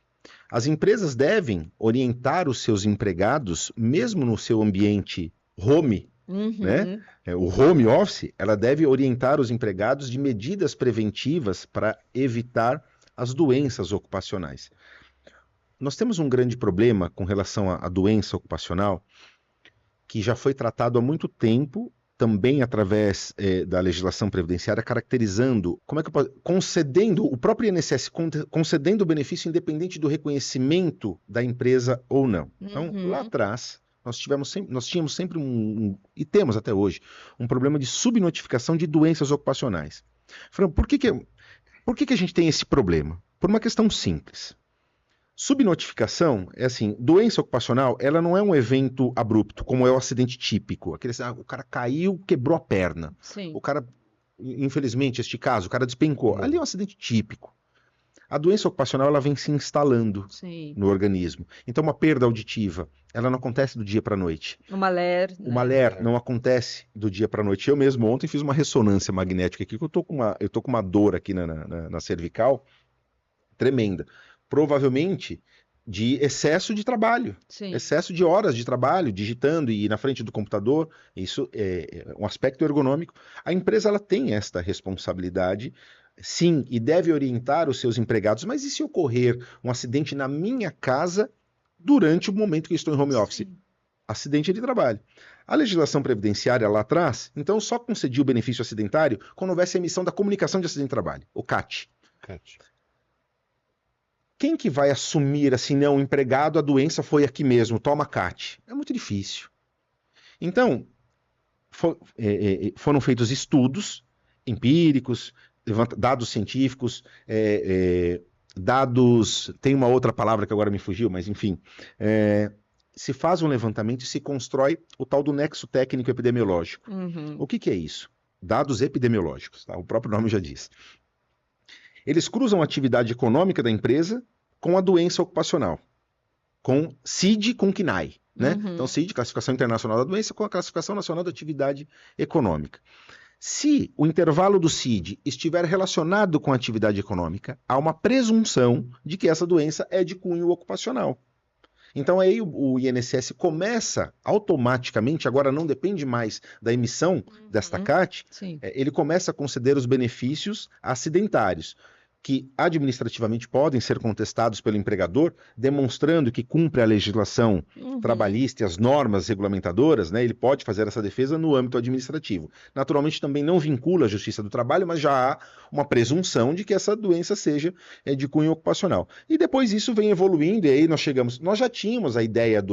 As empresas devem orientar os seus empregados, mesmo no seu ambiente home, né? O home office, ela deve orientar os empregados de medidas preventivas para evitar as doenças ocupacionais. Nós temos um grande problema com relação à doença ocupacional, que já foi tratado há muito tempo, também através da legislação previdenciária, caracterizando, concedendo, o próprio INSS concedendo o benefício independente do reconhecimento da empresa ou não. Então, lá atrás, nós tínhamos sempre e temos até hoje, um problema de subnotificação de doenças ocupacionais. Por que a gente tem esse problema? Por uma questão simples. Subnotificação é assim, doença ocupacional, ela não é um evento abrupto, como é o acidente típico. O cara caiu, quebrou a perna. Sim. O cara, infelizmente, este caso, o cara despencou. Ali é um acidente típico. A doença ocupacional, ela vem se instalando no organismo. Então, uma perda auditiva, ela não acontece do dia para a noite. Uma LER. Uma LER não acontece do dia para a noite. Eu mesmo ontem fiz uma ressonância magnética aqui, que eu tô com uma dor aqui na cervical tremenda. Provavelmente de excesso de trabalho, excesso de horas de trabalho, digitando e na frente do computador. Isso é um aspecto ergonômico. A empresa ela tem esta responsabilidade, sim, e deve orientar os seus empregados. Mas e se ocorrer um acidente na minha casa durante o momento que estou em home office? Acidente de trabalho. A legislação previdenciária lá atrás, então, só concedia o benefício acidentário quando houvesse a emissão da comunicação de acidente de trabalho, o CAT. Quem que vai assumir assim, não, o empregado, a doença foi aqui mesmo, toma CAT? É muito difícil. Então, foram feitos estudos empíricos, dados científicos, dados... Tem uma outra palavra que agora me fugiu, mas enfim... se faz um levantamento e se constrói o tal do nexo técnico epidemiológico. Uhum. O que é isso? Dados epidemiológicos, tá? O próprio nome já diz. Eles cruzam a atividade econômica da empresa com a doença ocupacional, com CID com CNAE, né? Uhum. Então, CID, Classificação Internacional da Doença, com a Classificação Nacional da Atividade Econômica. Se o intervalo do CID estiver relacionado com a atividade econômica, há uma presunção de que essa doença é de cunho ocupacional. Então aí o INSS começa automaticamente, agora não depende mais da emissão desta CAT, Sim. ele começa a conceder os benefícios acidentários, que administrativamente podem ser contestados pelo empregador, demonstrando que cumpre a legislação trabalhista e as normas regulamentadoras, né? Ele pode fazer essa defesa no âmbito administrativo. Naturalmente também não vincula a Justiça do Trabalho, mas já há uma presunção de que essa doença seja de cunho ocupacional. E depois isso vem evoluindo, e aí nós já tínhamos a ideia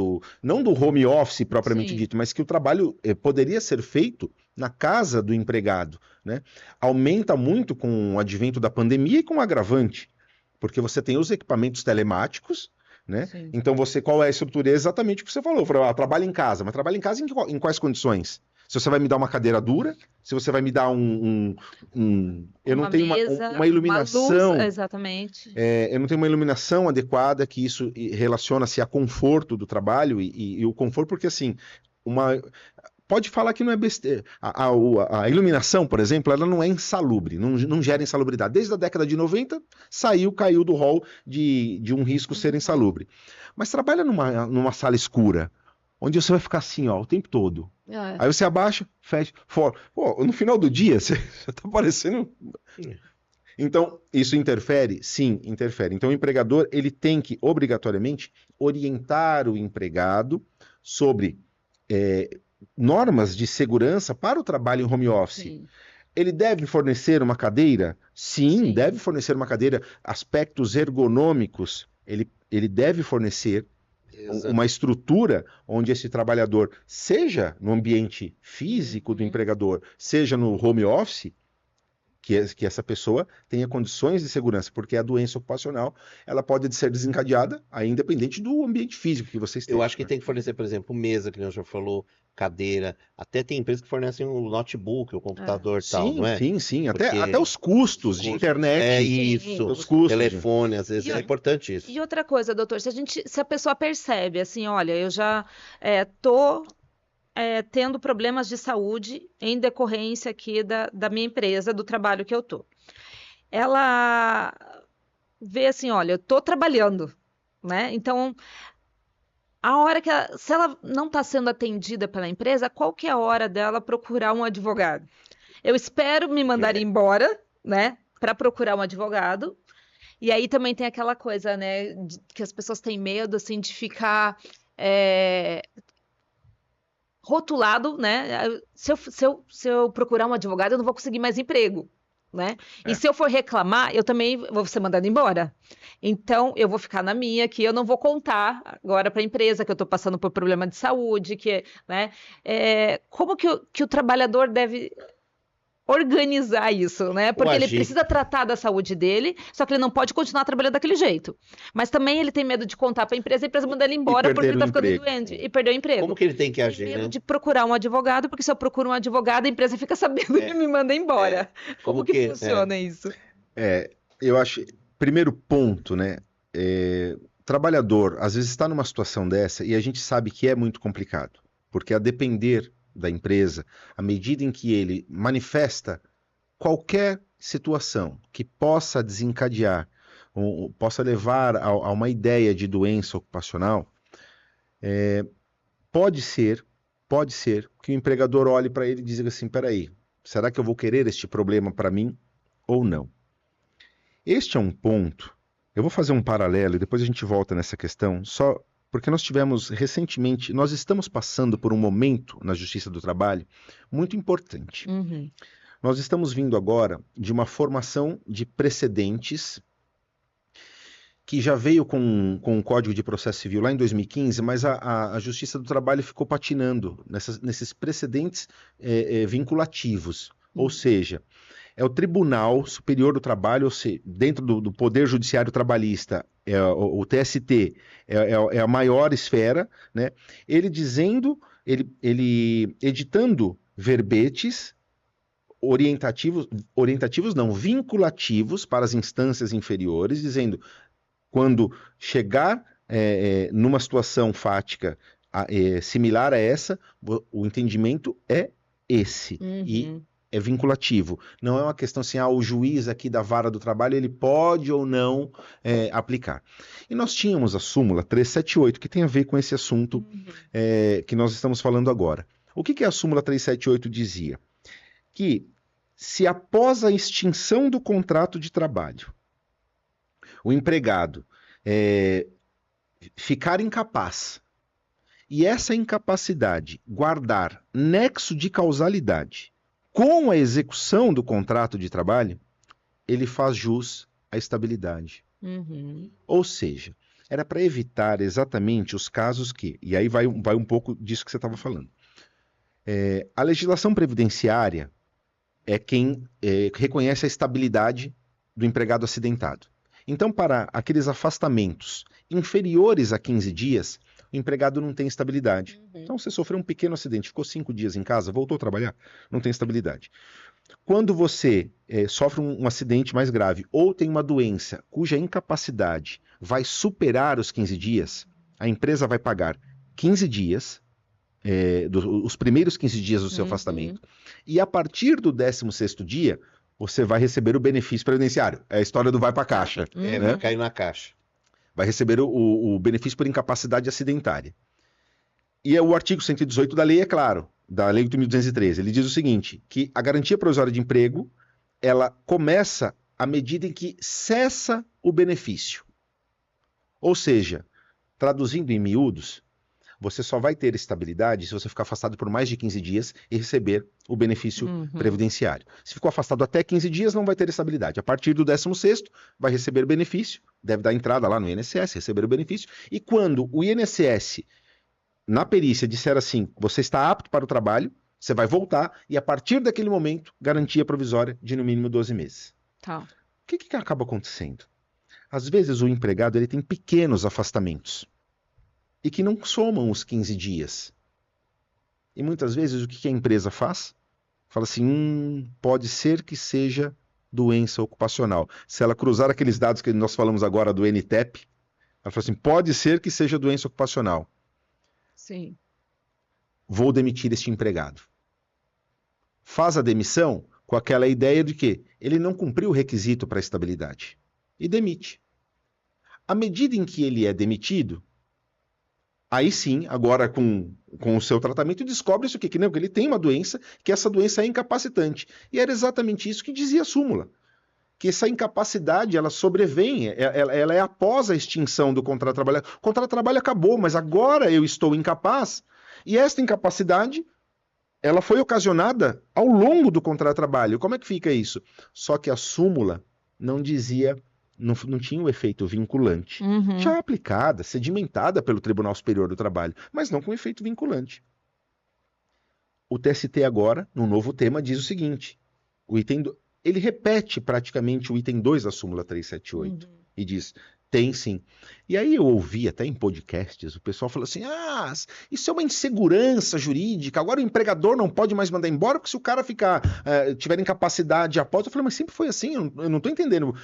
não do home office propriamente dito, mas que o trabalho poderia ser feito na casa do empregado, né? Aumenta muito com o advento da pandemia e com o agravante, porque você tem os equipamentos telemáticos, né? Sim. Então qual é a estrutura? É exatamente o que você falou. Trabalha em casa, mas trabalha em casa em quais condições? Se você vai me dar uma cadeira dura, se você vai me dar eu não tenho uma iluminação, uma luz, exatamente. Eu não tenho uma iluminação adequada, que isso relaciona-se a conforto do trabalho e o conforto, porque assim, pode falar que não é besteira. A iluminação, por exemplo, ela não é insalubre, não gera insalubridade. Desde a década de 90, caiu do rol de um risco ser insalubre. Mas trabalha numa sala escura, onde você vai ficar assim, ó, o tempo todo. Aí você abaixa, fecha, fora. Pô, no final do dia, você tá parecendo... Então, isso interfere? Sim, interfere. Então, o empregador, ele tem que, obrigatoriamente, orientar o empregado sobre normas de segurança para o trabalho em home office. Sim. Ele deve fornecer uma cadeira? Sim, deve fornecer uma cadeira. Aspectos ergonômicos, ele deve fornecer uma estrutura onde esse trabalhador, seja no ambiente físico do empregador, seja no home office, que essa pessoa tenha condições de segurança, porque a doença ocupacional, ela pode ser desencadeada, aí independente do ambiente físico que você esteja. Eu acho que tem que fornecer, por exemplo, mesa, que o senhor falou, cadeira, até tem empresas que fornecem o notebook, o computador e tal, sim, não é? Sim, Porque até os custos de internet. Isso, os custos. Telefone, às vezes, é importante isso. E outra coisa, doutor, se a pessoa percebe, assim, olha, eu já tô tendo problemas de saúde em decorrência aqui da minha empresa, do trabalho que eu tô. Ela vê assim, olha, eu tô trabalhando, né? Então, a hora se ela não está sendo atendida pela empresa, qual que é a hora dela procurar um advogado? Eu espero me mandar embora, né, para procurar um advogado. E aí também tem aquela coisa, né, que as pessoas têm medo, assim, de ficar rotulado, né? Se eu procurar um advogado, eu não vou conseguir mais emprego, né? E se eu for reclamar, eu também vou ser mandado embora. Então, eu vou ficar na minha, que eu não vou contar agora para a empresa que eu estou passando por problema de saúde, né? Como que o trabalhador deve organizar isso, né? Porque ele precisa tratar da saúde dele, só que ele não pode continuar trabalhando daquele jeito. Mas também ele tem medo de contar para a empresa manda ele embora porque ele está ficando doente e perdeu o emprego. Como que ele tem que agir, tem medo né? de procurar um advogado, porque se eu procuro um advogado, a empresa fica sabendo e me manda embora. Como que funciona isso? Eu acho, primeiro ponto, né? Trabalhador, às vezes está numa situação dessa e a gente sabe que é muito complicado, porque a depender da empresa, à medida em que ele manifesta qualquer situação que possa desencadear, ou possa levar a uma ideia de doença ocupacional, pode ser que o empregador olhe para ele e diga assim, peraí, será que eu vou querer este problema para mim ou não? Este é um ponto, eu vou fazer um paralelo e depois a gente volta nessa questão, só porque nós estamos passando por um momento na Justiça do Trabalho muito importante. Uhum. Nós estamos vindo agora de uma formação de precedentes que já veio com o Código de Processo Civil lá em 2015, mas a Justiça do Trabalho ficou patinando nesses precedentes vinculativos. Ou seja, é o Tribunal Superior do Trabalho, ou seja, dentro do Poder Judiciário Trabalhista, o TST é a maior esfera, né? Ele editando verbetes orientativos não, vinculativos para as instâncias inferiores, dizendo quando chegar numa situação fática similar a essa, o entendimento é esse. E é vinculativo. Não é uma questão assim, o juiz aqui da vara do trabalho, ele pode ou não aplicar. E nós tínhamos a súmula 378, que tem a ver com esse assunto que nós estamos falando agora. O que a súmula 378 dizia? Que se após a extinção do contrato de trabalho, o empregado ficar incapaz, e essa incapacidade guardar nexo de causalidade com a execução do contrato de trabalho, ele faz jus à estabilidade. Ou seja, era para evitar exatamente os casos que, e aí vai um pouco disso que você estava falando. A legislação previdenciária é quem reconhece a estabilidade do empregado acidentado. Então, para aqueles afastamentos inferiores a 15 dias, o empregado não tem estabilidade. Então, você sofreu um pequeno acidente, ficou 5 dias em casa, voltou a trabalhar, não tem estabilidade. Quando você sofre um acidente mais grave ou tem uma doença cuja incapacidade vai superar os 15 dias, a empresa vai pagar 15 dias, os primeiros 15 dias do seu afastamento, e a partir do 16º dia, você vai receber o benefício previdenciário. É a história do vai para a caixa. Vai cair na caixa. Vai receber o benefício por incapacidade acidentária. E o artigo 118 da lei, é claro, da lei 8.213, ele diz o seguinte, que a garantia provisória de emprego, ela começa à medida em que cessa o benefício. Ou seja, traduzindo em miúdos, você só vai ter estabilidade se você ficar afastado por mais de 15 dias e receber o benefício previdenciário. Se ficou afastado até 15 dias, não vai ter estabilidade. A partir do 16º, vai receber o benefício, deve dar entrada lá no INSS, receber o benefício, e quando o INSS, na perícia, disser assim, você está apto para o trabalho, você vai voltar, e a partir daquele momento, garantia provisória de no mínimo 12 meses. Tá. O que acaba acontecendo? Às vezes o empregado ele tem pequenos afastamentos, e que não somam os 15 dias. E muitas vezes o que a empresa faz? Fala assim, pode ser que seja doença ocupacional. Se ela cruzar aqueles dados que nós falamos agora do NTEP, ela fala assim, pode ser que seja doença ocupacional. Sim. Vou demitir este empregado. Faz a demissão com aquela ideia de que ele não cumpriu o requisito para a estabilidade. E demite. À medida em que ele é demitido, aí sim, agora com o seu tratamento, descobre-se o quê? Que ele tem uma doença, que essa doença é incapacitante. E era exatamente isso que dizia a súmula. Que essa incapacidade, ela sobrevém, ela é após a extinção do contrato de trabalho. O contrato de trabalho acabou, mas agora eu estou incapaz. E esta incapacidade, ela foi ocasionada ao longo do contrato de trabalho. Como é que fica isso? Só que a súmula não dizia... Não tinha o efeito vinculante. Já aplicada, sedimentada pelo Tribunal Superior do Trabalho, mas não com efeito vinculante. O TST agora, no novo tema, diz o seguinte, ele repete praticamente o item 2 da súmula 378 e diz, tem sim. E aí eu ouvi até em podcasts, o pessoal falou assim, isso é uma insegurança jurídica, agora o empregador não pode mais mandar embora, porque se o cara tiver incapacidade após, eu falei, mas sempre foi assim, eu não estou entendendo.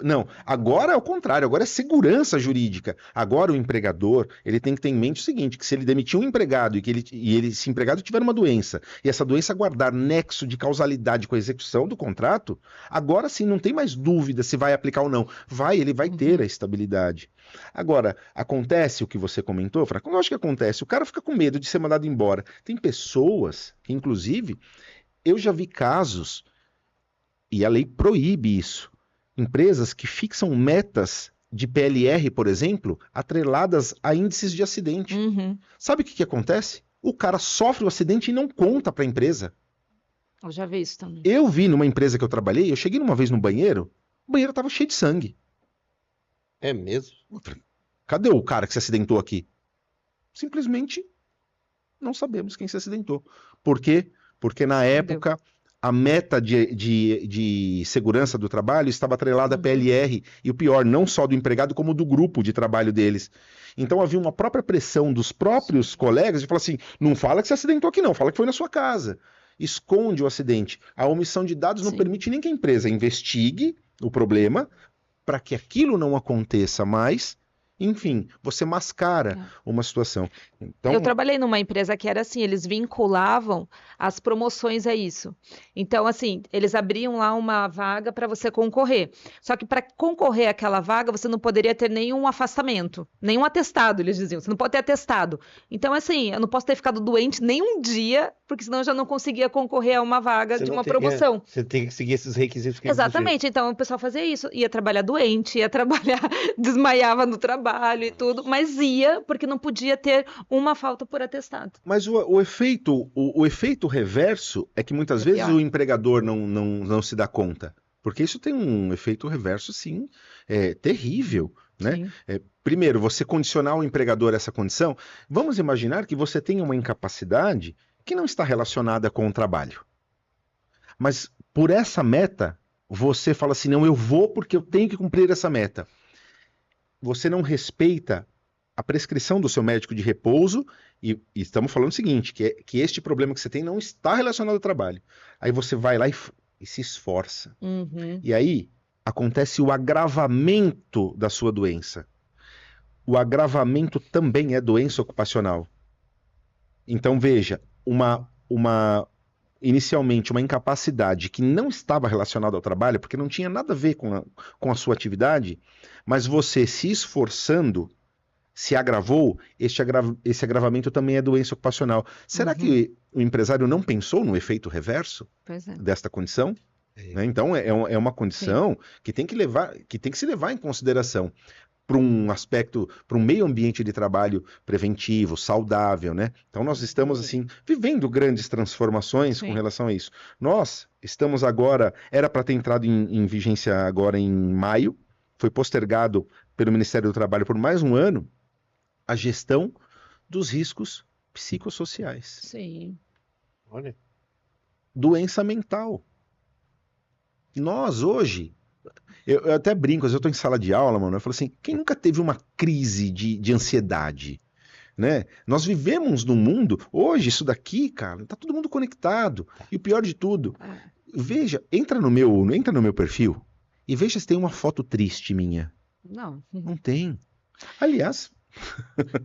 Não, agora é o contrário, agora é segurança jurídica. Agora o empregador, ele tem que ter em mente o seguinte, que se ele demitir um empregado e esse empregado tiver uma doença, e essa doença guardar nexo de causalidade com a execução do contrato, agora sim não tem mais dúvida se vai aplicar ou não. Ele vai ter a estabilidade. Agora, acontece o que você comentou, Franco? Eu acho que acontece. O cara fica com medo de ser mandado embora. Tem pessoas que, inclusive, eu já vi casos, e a lei proíbe isso, empresas que fixam metas de PLR, por exemplo, atreladas a índices de acidente. Sabe o que acontece? O cara sofre o acidente e não conta para a empresa. Eu já vi isso também. Eu vi numa empresa que eu trabalhei, eu cheguei uma vez no banheiro, o banheiro estava cheio de sangue. É mesmo? Cadê o cara que se acidentou aqui? Simplesmente não sabemos quem se acidentou. Por quê? Porque na época a meta de segurança do trabalho estava atrelada à PLR, e o pior, não só do empregado, como do grupo de trabalho deles. Então havia uma própria pressão dos próprios colegas de falar assim, não fala que se acidentou aqui não, fala que foi na sua casa. Esconde o acidente. A omissão de dados não permite nem que a empresa investigue o problema para que aquilo não aconteça mais. Enfim, você mascara uma situação. Então, eu trabalhei numa empresa que era assim, eles vinculavam as promoções a isso. Então, assim, eles abriam lá uma vaga para você concorrer. Só que para concorrer àquela vaga, você não poderia ter nenhum afastamento, nenhum atestado, eles diziam. Você não pode ter atestado. Então, assim, eu não posso ter ficado doente nem um dia, porque senão eu já não conseguia concorrer a uma vaga de uma promoção. Você tem que seguir esses requisitos que Exatamente. Então, o pessoal fazia isso. Ia trabalhar doente, ia trabalhar, desmaiava no trabalho e tudo, mas ia, porque não podia ter uma falta por atestado. Mas o efeito reverso é que muitas vezes o empregador não se dá conta. Porque isso tem um efeito reverso, sim, terrível, né? Primeiro, você condicionar o empregador a essa condição. Vamos imaginar que você tem uma incapacidade que não está relacionada com o trabalho. Mas por essa meta, você fala assim, não, eu vou porque eu tenho que cumprir essa meta. Você não respeita a prescrição do seu médico de repouso, e estamos falando o seguinte, que este problema que você tem não está relacionado ao trabalho. Aí você vai lá e se esforça. E aí acontece o agravamento da sua doença. O agravamento também é doença ocupacional. Então veja, inicialmente uma incapacidade que não estava relacionada ao trabalho, porque não tinha nada a ver com a sua atividade, mas você se esforçando, se agravou, esse agravamento também é doença ocupacional. Será que o empresário não pensou no efeito reverso desta condição? Né? Então é uma condição que tem que se levar em consideração para um aspecto, para um meio ambiente de trabalho preventivo, saudável, né? Então nós estamos assim vivendo grandes transformações com relação a isso. Nós estamos agora, era para ter entrado em vigência agora em maio, foi postergado pelo Ministério do Trabalho por mais um ano, a gestão dos riscos psicossociais. Sim. Olha. Doença mental. Nós hoje, eu até brinco, às vezes eu estou em sala de aula, mano, eu falo assim, quem nunca teve uma crise de ansiedade? Né? Nós vivemos num mundo, hoje isso daqui, cara, tá todo mundo conectado. E o pior de tudo, veja, entra no meu perfil e veja se tem uma foto triste minha. Não tem. Aliás...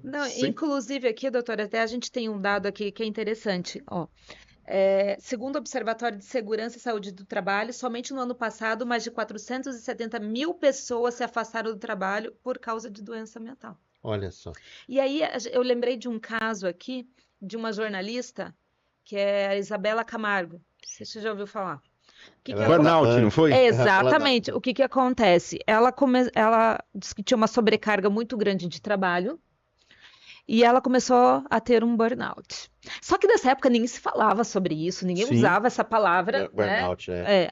Não, inclusive aqui, doutora, até a gente tem um dado aqui que é interessante. Ó, segundo o Observatório de Segurança e Saúde do Trabalho, somente no ano passado, mais de 470 mil pessoas se afastaram do trabalho por causa de doença mental. Olha só. E aí eu lembrei de um caso aqui, de uma jornalista, que é a Isabela Camargo. Você já ouviu falar? Burnout, não foi? Exatamente. O que acontece? Ela disse que tinha uma sobrecarga muito grande de trabalho e ela começou a ter um burnout. Só que nessa época ninguém se falava sobre isso, ninguém usava essa palavra. Burnout, né?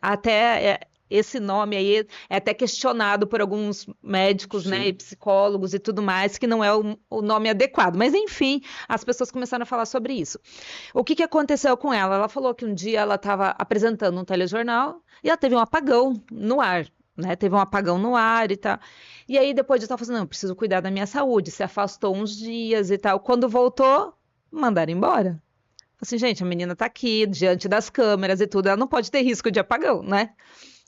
Esse nome aí é até questionado por alguns médicos, né, e psicólogos e tudo mais, que não é o nome adequado. Mas, enfim, as pessoas começaram a falar sobre isso. O que aconteceu com ela? Ela falou que um dia ela estava apresentando um telejornal e ela teve um apagão no ar, né? Teve um apagão no ar e tal. E aí, depois disso, ela falou assim, não, eu preciso cuidar da minha saúde. Se afastou uns dias e tal. Quando voltou, mandaram embora. Assim, gente, a menina tá aqui, diante das câmeras e tudo, ela não pode ter risco de apagão, né?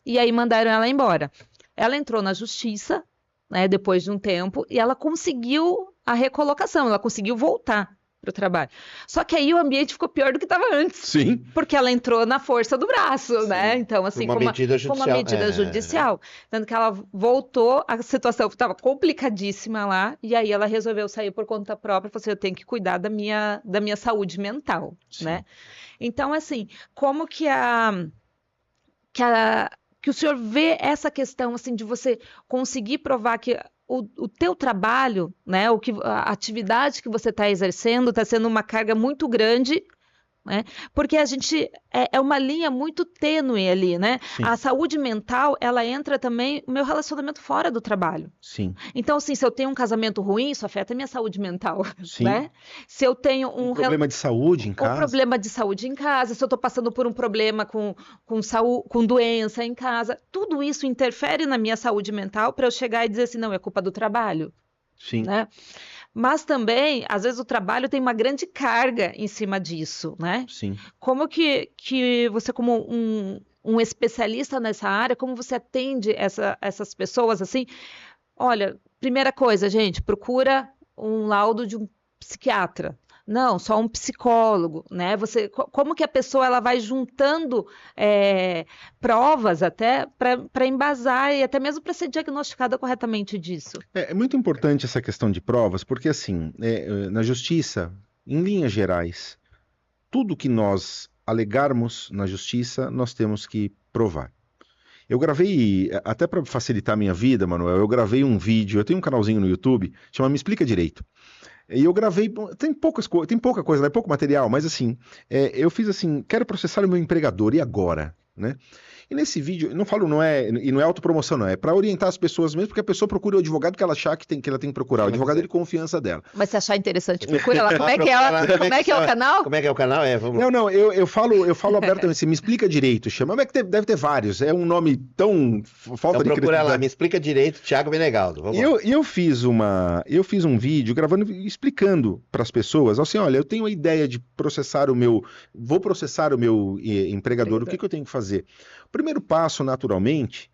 E aí mandaram ela embora. Ela entrou na justiça, né, depois de um tempo, e ela conseguiu a recolocação, ela conseguiu voltar para o trabalho. Só que aí o ambiente ficou pior do que estava antes. Sim. Porque ela entrou na força do braço, né? Então, assim, com uma medida judicial. Tanto que ela voltou, a situação estava complicadíssima lá, e aí ela resolveu sair por conta própria, falou assim, eu tenho que cuidar da minha saúde mental, né? Então, assim, como que o senhor vê essa questão assim de você conseguir provar que o teu trabalho, né, a atividade que você está exercendo está sendo uma carga muito grande né? Porque a gente é uma linha muito tênue ali, né? Sim. A saúde mental, ela entra também no meu relacionamento fora do trabalho. Sim. Então, assim, se eu tenho um casamento ruim, isso afeta a minha saúde mental, Sim. né? Se eu tenho Um problema de saúde em casa. problema de saúde em casa, se eu estou passando por um problema com doença em casa, tudo isso interfere na minha saúde mental para eu chegar e dizer assim, não, é culpa do trabalho, Sim. né? Mas também, às vezes, o trabalho tem uma grande carga em cima disso, né? Sim. Como que você, como um especialista nessa área, como você atende essas pessoas assim? Olha, primeira coisa, gente, procura um laudo de um psiquiatra. Não, só um psicólogo, né? Como que a pessoa ela vai juntando provas até para embasar e até mesmo para ser diagnosticada corretamente disso? É muito importante essa questão de provas, porque assim, na justiça, em linhas gerais, tudo que nós alegarmos na justiça, nós temos que provar. Eu gravei, até para facilitar a minha vida, Manuel, eu gravei um vídeo, eu tenho um canalzinho no YouTube, chama Me Explica Direito. E eu gravei, tem pouca coisa, pouco material, mas assim, eu fiz assim, quero processar o meu empregador, e agora? Né? E nesse vídeo, não falo, não é autopromoção, não, é para orientar as pessoas mesmo, porque a pessoa procura o advogado que ela achar que ela tem que procurar, o advogado de confiança dela. Mas se achar interessante, procura lá. Como é que é, como é que é o canal? Como é que é o canal? Vamos... Não, eu falo abertamente, você me explica direito, chama, mas deve ter vários, é um nome tão falta então de procura lá, me explica direito, Thiago Menegaldo. Eu fiz um vídeo gravando, explicando para as pessoas, assim, olha, eu tenho a ideia de vou processar o meu empregador, o que eu tenho que fazer? O primeiro passo, naturalmente,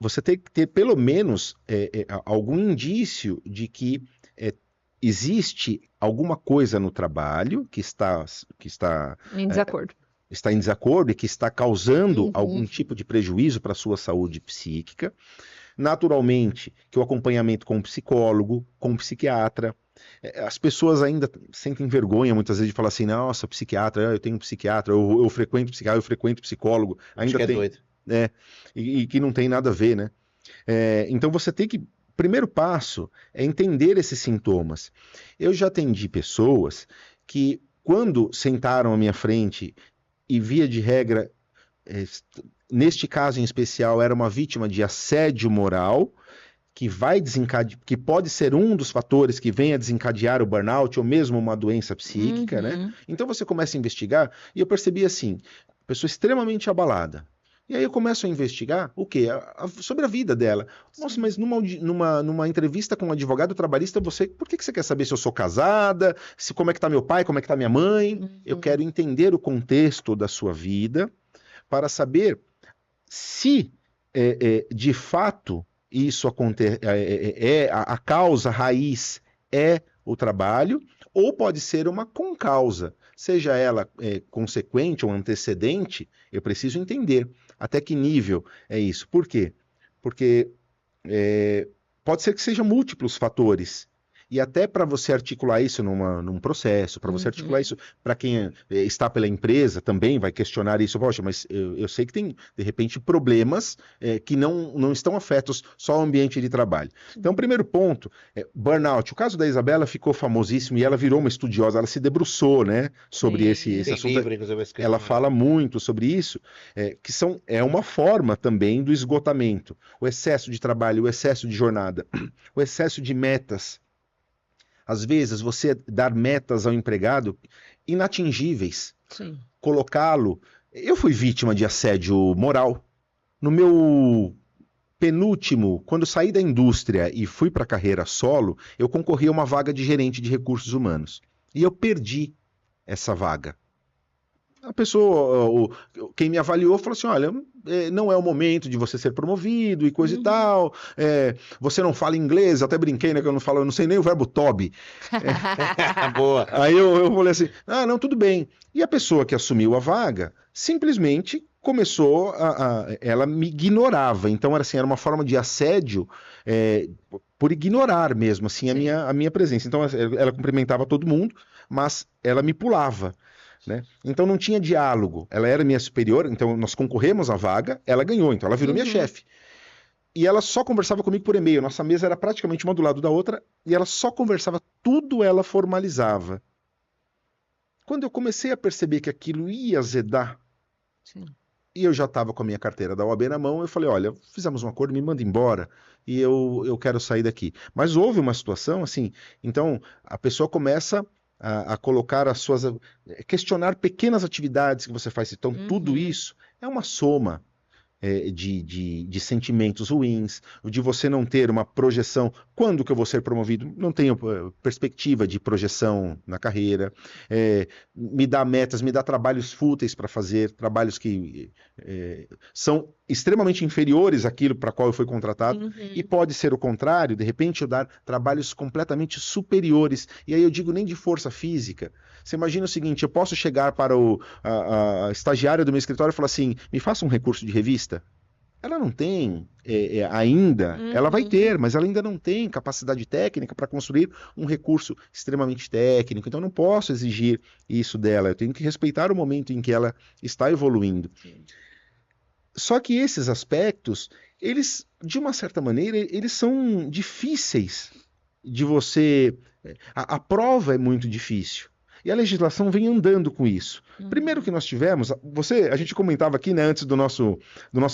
você tem que ter pelo menos algum indício de que existe alguma coisa no trabalho que está Em desacordo. Está em desacordo e que está causando algum tipo de prejuízo para a sua saúde psíquica. Naturalmente, que o acompanhamento com um psicólogo, com um psiquiatra. As pessoas ainda sentem vergonha muitas vezes de falar assim, nossa, psiquiatra, eu tenho um psiquiatra, eu frequento psiquiatra, eu frequento psicólogo. Ainda tem, doido. E que não tem nada a ver, né? Então você tem que, primeiro passo é entender esses sintomas. Eu já atendi pessoas que, quando sentaram à minha frente e, via de regra, neste caso em especial, era uma vítima de assédio moral, que pode ser um dos fatores que venha desencadear o burnout ou mesmo uma doença psíquica, né? Então você começa a investigar e eu percebi assim, pessoa extremamente abalada. E aí eu começo a investigar o quê? Sobre a vida dela. Nossa, mas numa entrevista com um advogado trabalhista, por que você quer saber se eu sou casada, como é que tá meu pai, como é que tá minha mãe? Eu quero entender o contexto da sua vida para saber se, de fato, isso acontece, a causa raiz é o trabalho, ou pode ser uma concausa, seja ela consequente ou antecedente, eu preciso entender até que nível é isso. Por quê? Porque pode ser que sejam múltiplos fatores. E até para você articular isso num processo, para você articular isso para quem está pela empresa, também vai questionar isso. Poxa, mas eu sei que tem, de repente, problemas que não estão afetos só ao ambiente de trabalho. Então, primeiro ponto, burnout. O caso da Isabela ficou famosíssimo e ela virou uma estudiosa, ela se debruçou, né, sobre esse assunto. Ela fala muito sobre isso, que é uma forma também do esgotamento. O excesso de trabalho, o excesso de jornada, o excesso de metas. Às vezes, você dar metas ao empregado inatingíveis, colocá-lo... Eu fui vítima de assédio moral. No meu penúltimo, quando saí da indústria e fui para a carreira solo, eu concorri a uma vaga de gerente de recursos humanos. E eu perdi essa vaga. A pessoa, quem me avaliou, falou assim, olha, não é o momento de você ser promovido e coisa e tal, você não fala inglês, eu até brinquei, né, que eu não sei nem o verbo to be. Boa. Aí eu falei assim, não, tudo bem. E a pessoa que assumiu a vaga, simplesmente começou ela me ignorava, então era uma forma de assédio, por ignorar mesmo, assim, a minha presença. Então ela cumprimentava todo mundo, mas ela me pulava. Né? Então não tinha diálogo, ela era minha superior, então nós concorremos à vaga, ela ganhou, então ela virou minha chefe. E ela só conversava comigo por e-mail, nossa mesa era praticamente uma do lado da outra, e ela só conversava, tudo ela formalizava. Quando eu comecei a perceber que aquilo ia azedar, Sim. e eu já estava com a minha carteira da OAB na mão, eu falei, olha, fizemos um acordo, me manda embora, e eu quero sair daqui. Mas houve uma situação assim, então a pessoa começa a colocar questionar pequenas atividades que você faz. Então, tudo isso é uma soma de sentimentos ruins, de você não ter uma projeção. Quando que eu vou ser promovido? Não tenho perspectiva de projeção na carreira. Me dá metas, me dá trabalhos fúteis para fazer, trabalhos que são extremamente inferiores àquilo para qual eu fui contratado. E pode ser o contrário, de repente eu dar trabalhos completamente superiores. E aí eu digo nem de força física. Você imagina o seguinte, eu posso chegar para a estagiária do meu escritório e falar assim, me faça um recurso de revista? Ela não tem ainda, ela vai ter, mas ela ainda não tem capacidade técnica para construir um recurso extremamente técnico, então eu não posso exigir isso dela, eu tenho que respeitar o momento em que ela está evoluindo. Sim. Só que esses aspectos, eles, de uma certa maneira, eles são difíceis de você... A prova é muito difícil. E a legislação vem andando com isso. Primeiro que nós tivemos, a gente comentava aqui, né, antes do nosso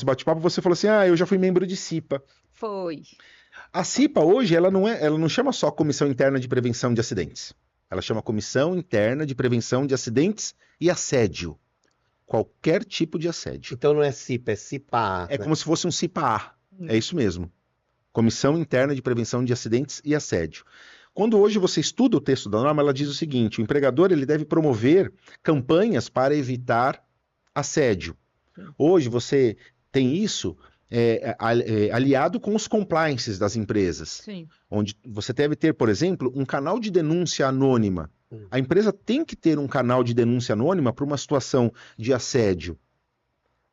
bate-papo, você falou assim, eu já fui membro de CIPA. Foi. A CIPA hoje, ela não chama só Comissão Interna de Prevenção de Acidentes. Ela chama Comissão Interna de Prevenção de Acidentes e Assédio. Qualquer tipo de assédio. Então não é CIPA, é CIPA-A. É como se fosse um CIPA-A. É isso mesmo. Comissão Interna de Prevenção de Acidentes e Assédio. Quando hoje você estuda o texto da norma, ela diz o seguinte, o empregador ele deve promover campanhas para evitar assédio. Hoje você tem isso aliado com os compliances das empresas. Sim. Onde você deve ter, por exemplo, um canal de denúncia anônima. A empresa tem que ter um canal de denúncia anônima para uma situação de assédio,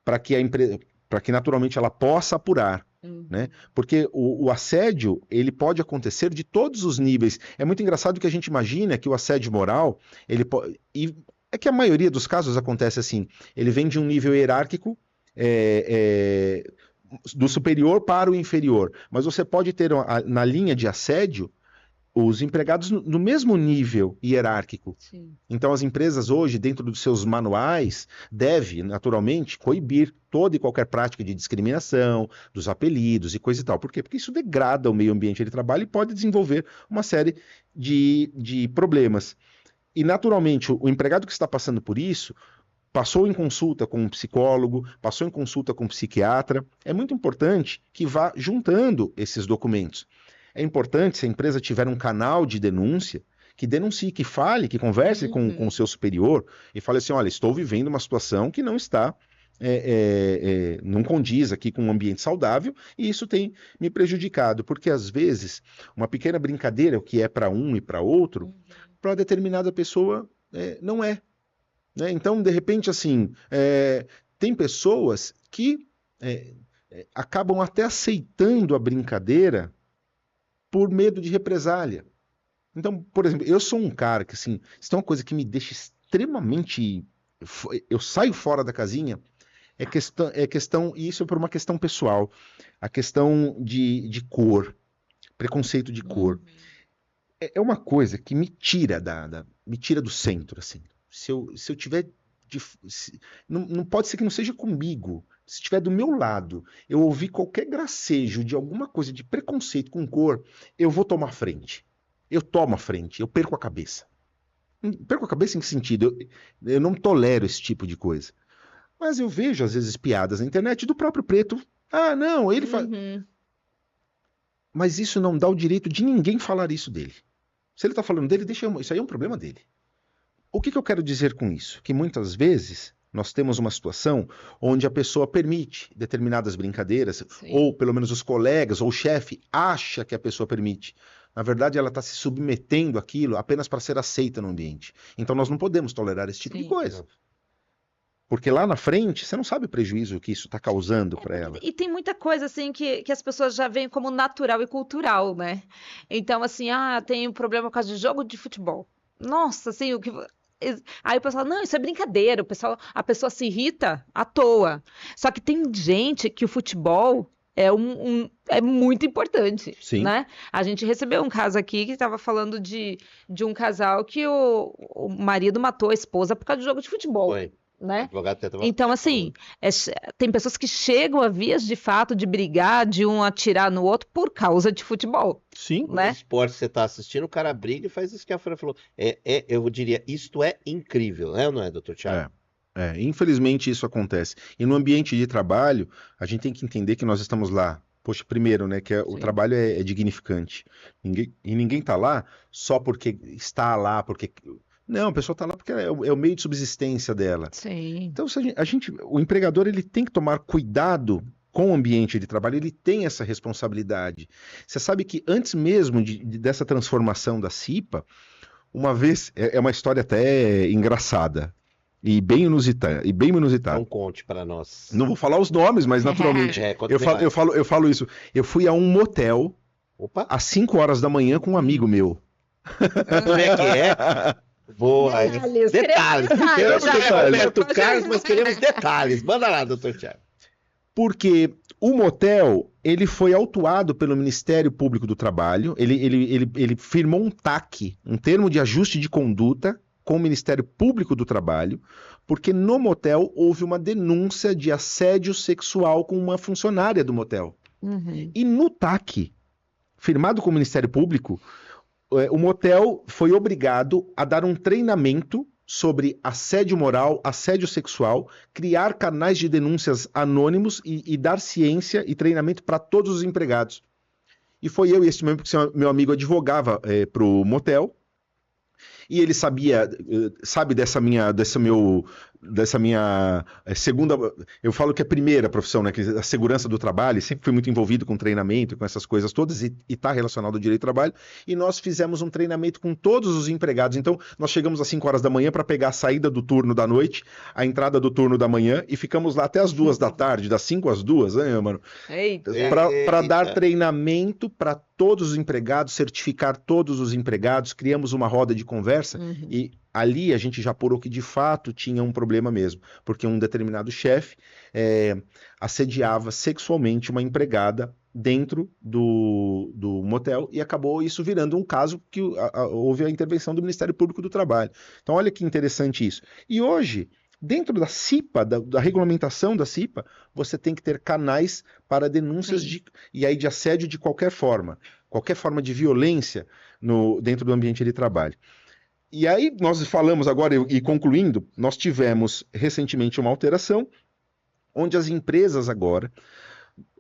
para que naturalmente ela possa apurar. Né? Porque o assédio ele pode acontecer de todos os níveis. É muito engraçado que a gente imagina que o assédio moral e é que a maioria dos casos acontece assim, ele vem de um nível hierárquico do superior para o inferior, mas você pode ter na linha de assédio os empregados no mesmo nível hierárquico. Sim. Então as empresas hoje, dentro dos seus manuais, devem, naturalmente, coibir toda e qualquer prática de discriminação, dos apelidos e coisa e tal. Por quê? Porque isso degrada o meio ambiente de trabalho e pode desenvolver uma série de problemas. E, naturalmente, o empregado que está passando por isso, passou em consulta com um psicólogo, passou em consulta com um psiquiatra, é muito importante que vá juntando esses documentos. É importante, se a empresa tiver um canal de denúncia, que denuncie, que fale, que converse com o seu superior e fale assim, olha, estou vivendo uma situação que não está, não condiz aqui com um ambiente saudável e isso tem me prejudicado, porque às vezes uma pequena brincadeira, o que é para um e para outro, para determinada pessoa não é. Né? Então, de repente, assim, tem pessoas que acabam até aceitando a brincadeira por medo de represália. Então, por exemplo, eu sou um cara que, assim, se tem uma coisa que me deixa extremamente... Eu saio fora da casinha, é questão, e isso é por uma questão pessoal, a questão de cor, preconceito de cor. É uma coisa que me tira me tira do centro, assim. Se eu tiver... não pode ser que não seja comigo. Se estiver do meu lado, eu ouvir qualquer gracejo de alguma coisa de preconceito com cor, eu vou tomar frente. Eu tomo a frente, eu perco a cabeça. Perco a cabeça em que sentido? Eu não tolero esse tipo de coisa. Mas eu vejo, às vezes, piadas na internet do próprio preto. Ah, não, ele faz... Mas isso não dá o direito de ninguém falar isso dele. Se ele está falando dele, isso aí é um problema dele. O que eu quero dizer com isso? Que muitas vezes nós temos uma situação onde a pessoa permite determinadas brincadeiras, sim, ou pelo menos os colegas ou o chefe acha que a pessoa permite. Na verdade, ela está se submetendo àquilo apenas para ser aceita no ambiente. Então nós não podemos tolerar esse tipo de coisa. Porque lá na frente, você não sabe o prejuízo que isso está causando para ela. E tem muita coisa, assim, que as pessoas já veem como natural e cultural, né? Então, assim, tem um problema por causa de jogo de futebol. Nossa, assim, o que... Aí o pessoal, não, isso é brincadeira, a pessoa se irrita à toa. Só que tem gente que o futebol é muito importante, Sim. né? A gente recebeu um caso aqui que estava falando de um casal que o marido matou a esposa por causa de jogo de futebol, Foi. né? Advogado até tava- Então, assim, tem pessoas que chegam a vias de fato de brigar, de um atirar no outro por causa de futebol, Sim. No né? esporte você tá assistindo, o cara briga e faz isso que a Fran falou. Eu diria, isto é incrível, né ou não é, doutor Thiago? Infelizmente isso acontece. E no ambiente de trabalho, a gente tem que entender que nós estamos lá. Poxa, primeiro, né, que o Sim. trabalho é dignificante. Ninguém tá lá só porque está lá, porque... Não, a pessoa tá lá porque é o meio de subsistência dela. Sim. Então, se o empregador ele tem que tomar cuidado com o ambiente de trabalho, ele tem essa responsabilidade. Você sabe que antes mesmo dessa transformação da CIPA, uma vez, é uma história até engraçada e bem inusitada. Então conte para nós. Não vou falar os nomes, mas naturalmente Conta eu falo isso. Eu fui a um motel Opa, às 5 horas da manhã com um amigo meu. como é que é? Boa. Detalhes, Detalhes. queremos Queremos detalhes, que já. Roberto Carlos, mas queremos detalhes. Manda lá, doutor Thiago. Porque o motel, ele foi autuado pelo Ministério Público do Trabalho, ele firmou um TAC, um termo de ajuste de conduta, com o Ministério Público do Trabalho, porque no motel houve uma denúncia de assédio sexual com uma funcionária do motel. Uhum. E no TAC, firmado com o Ministério Público, o motel foi obrigado a dar um treinamento sobre assédio moral, assédio sexual, criar canais de denúncias anônimos e dar ciência e treinamento para todos os empregados. E foi eu e esse meu amigo advogava para o motel, e ele sabe dessa minha segunda, eu falo que é a primeira profissão, né, que é a segurança do trabalho, sempre fui muito envolvido com treinamento, com essas coisas todas, e está relacionado ao direito do trabalho, e nós fizemos um treinamento com todos os empregados. Então, nós chegamos às 5 horas da manhã para pegar a saída do turno da noite, a entrada do turno da manhã, e ficamos lá até as 2 da tarde, das 5 às 2, né, mano? Eita. Para dar treinamento para todos os empregados, certificar todos os empregados, criamos uma roda de conversa, e ali a gente já apurou que de fato tinha um problema mesmo, porque um determinado chefe assediava sexualmente uma empregada dentro do motel, e acabou isso virando um caso que houve a intervenção do Ministério Público do Trabalho. Então olha que interessante isso. E hoje, dentro da CIPA, da regulamentação da CIPA, você tem que ter canais para denúncias de assédio de qualquer forma de violência dentro do ambiente de trabalho. E aí nós falamos agora, e concluindo, nós tivemos recentemente uma alteração, onde as empresas agora,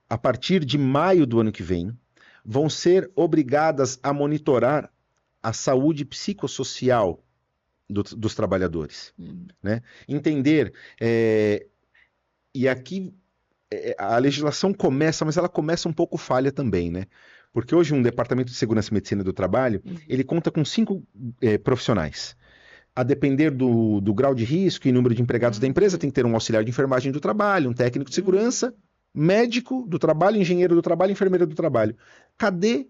a partir de maio do ano que vem, vão ser obrigadas a monitorar a saúde psicossocial dos trabalhadores, né? Entender, e aqui a legislação começa, mas ela começa um pouco falha também, né? Porque hoje um Departamento de Segurança e Medicina do Trabalho, ele conta com 5 profissionais. A depender do grau de risco e número de empregados da empresa, tem que ter um auxiliar de enfermagem do trabalho, um técnico de segurança, médico do trabalho, engenheiro do trabalho, enfermeira do trabalho. Cadê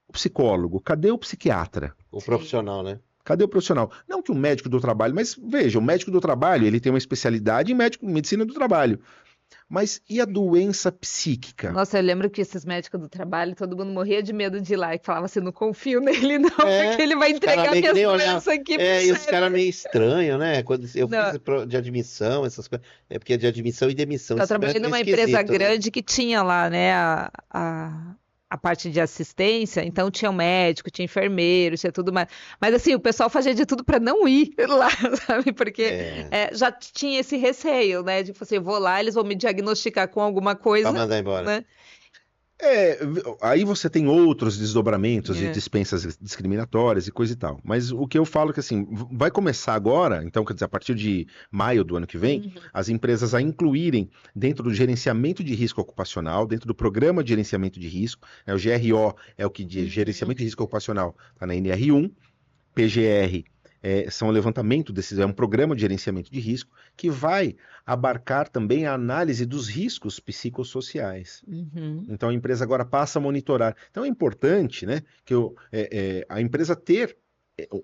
o psicólogo? Cadê o psiquiatra? O profissional, né? Cadê o profissional? Não que o médico do trabalho, mas veja, o médico do trabalho, ele tem uma especialidade em medicina do trabalho. Mas e a doença psíquica? Nossa, eu lembro que esses médicos do trabalho, todo mundo morria de medo de ir lá e falava assim, não confio nele não, porque ele vai entregar minhas doenças aqui. E os caras meio estranhos, né? Quando eu fiz de admissão, essas coisas, é porque é de admissão e demissão. Eu trabalhei numa empresa grande que tinha lá, né, a parte de assistência, então tinha o médico, tinha enfermeiro, tinha tudo mais. Mas assim, o pessoal fazia de tudo para não ir lá, sabe? Porque já tinha esse receio, né? De assim, eu vou lá, eles vão me diagnosticar com alguma coisa. Pra mandar embora. Né? Aí você tem outros desdobramentos de dispensas discriminatórias e coisa e tal. Mas o que eu falo é que assim, vai começar agora, então quer dizer, a partir de maio do ano que vem, as empresas a incluírem dentro do gerenciamento de risco ocupacional, dentro do programa de gerenciamento de risco, né, o GRO é o que diz gerenciamento de risco ocupacional, está na NR1, PGR são o levantamento desses, é um programa de gerenciamento de risco que vai abarcar também a análise dos riscos psicossociais. Então a empresa agora passa a monitorar. Então é importante, né, que a empresa ter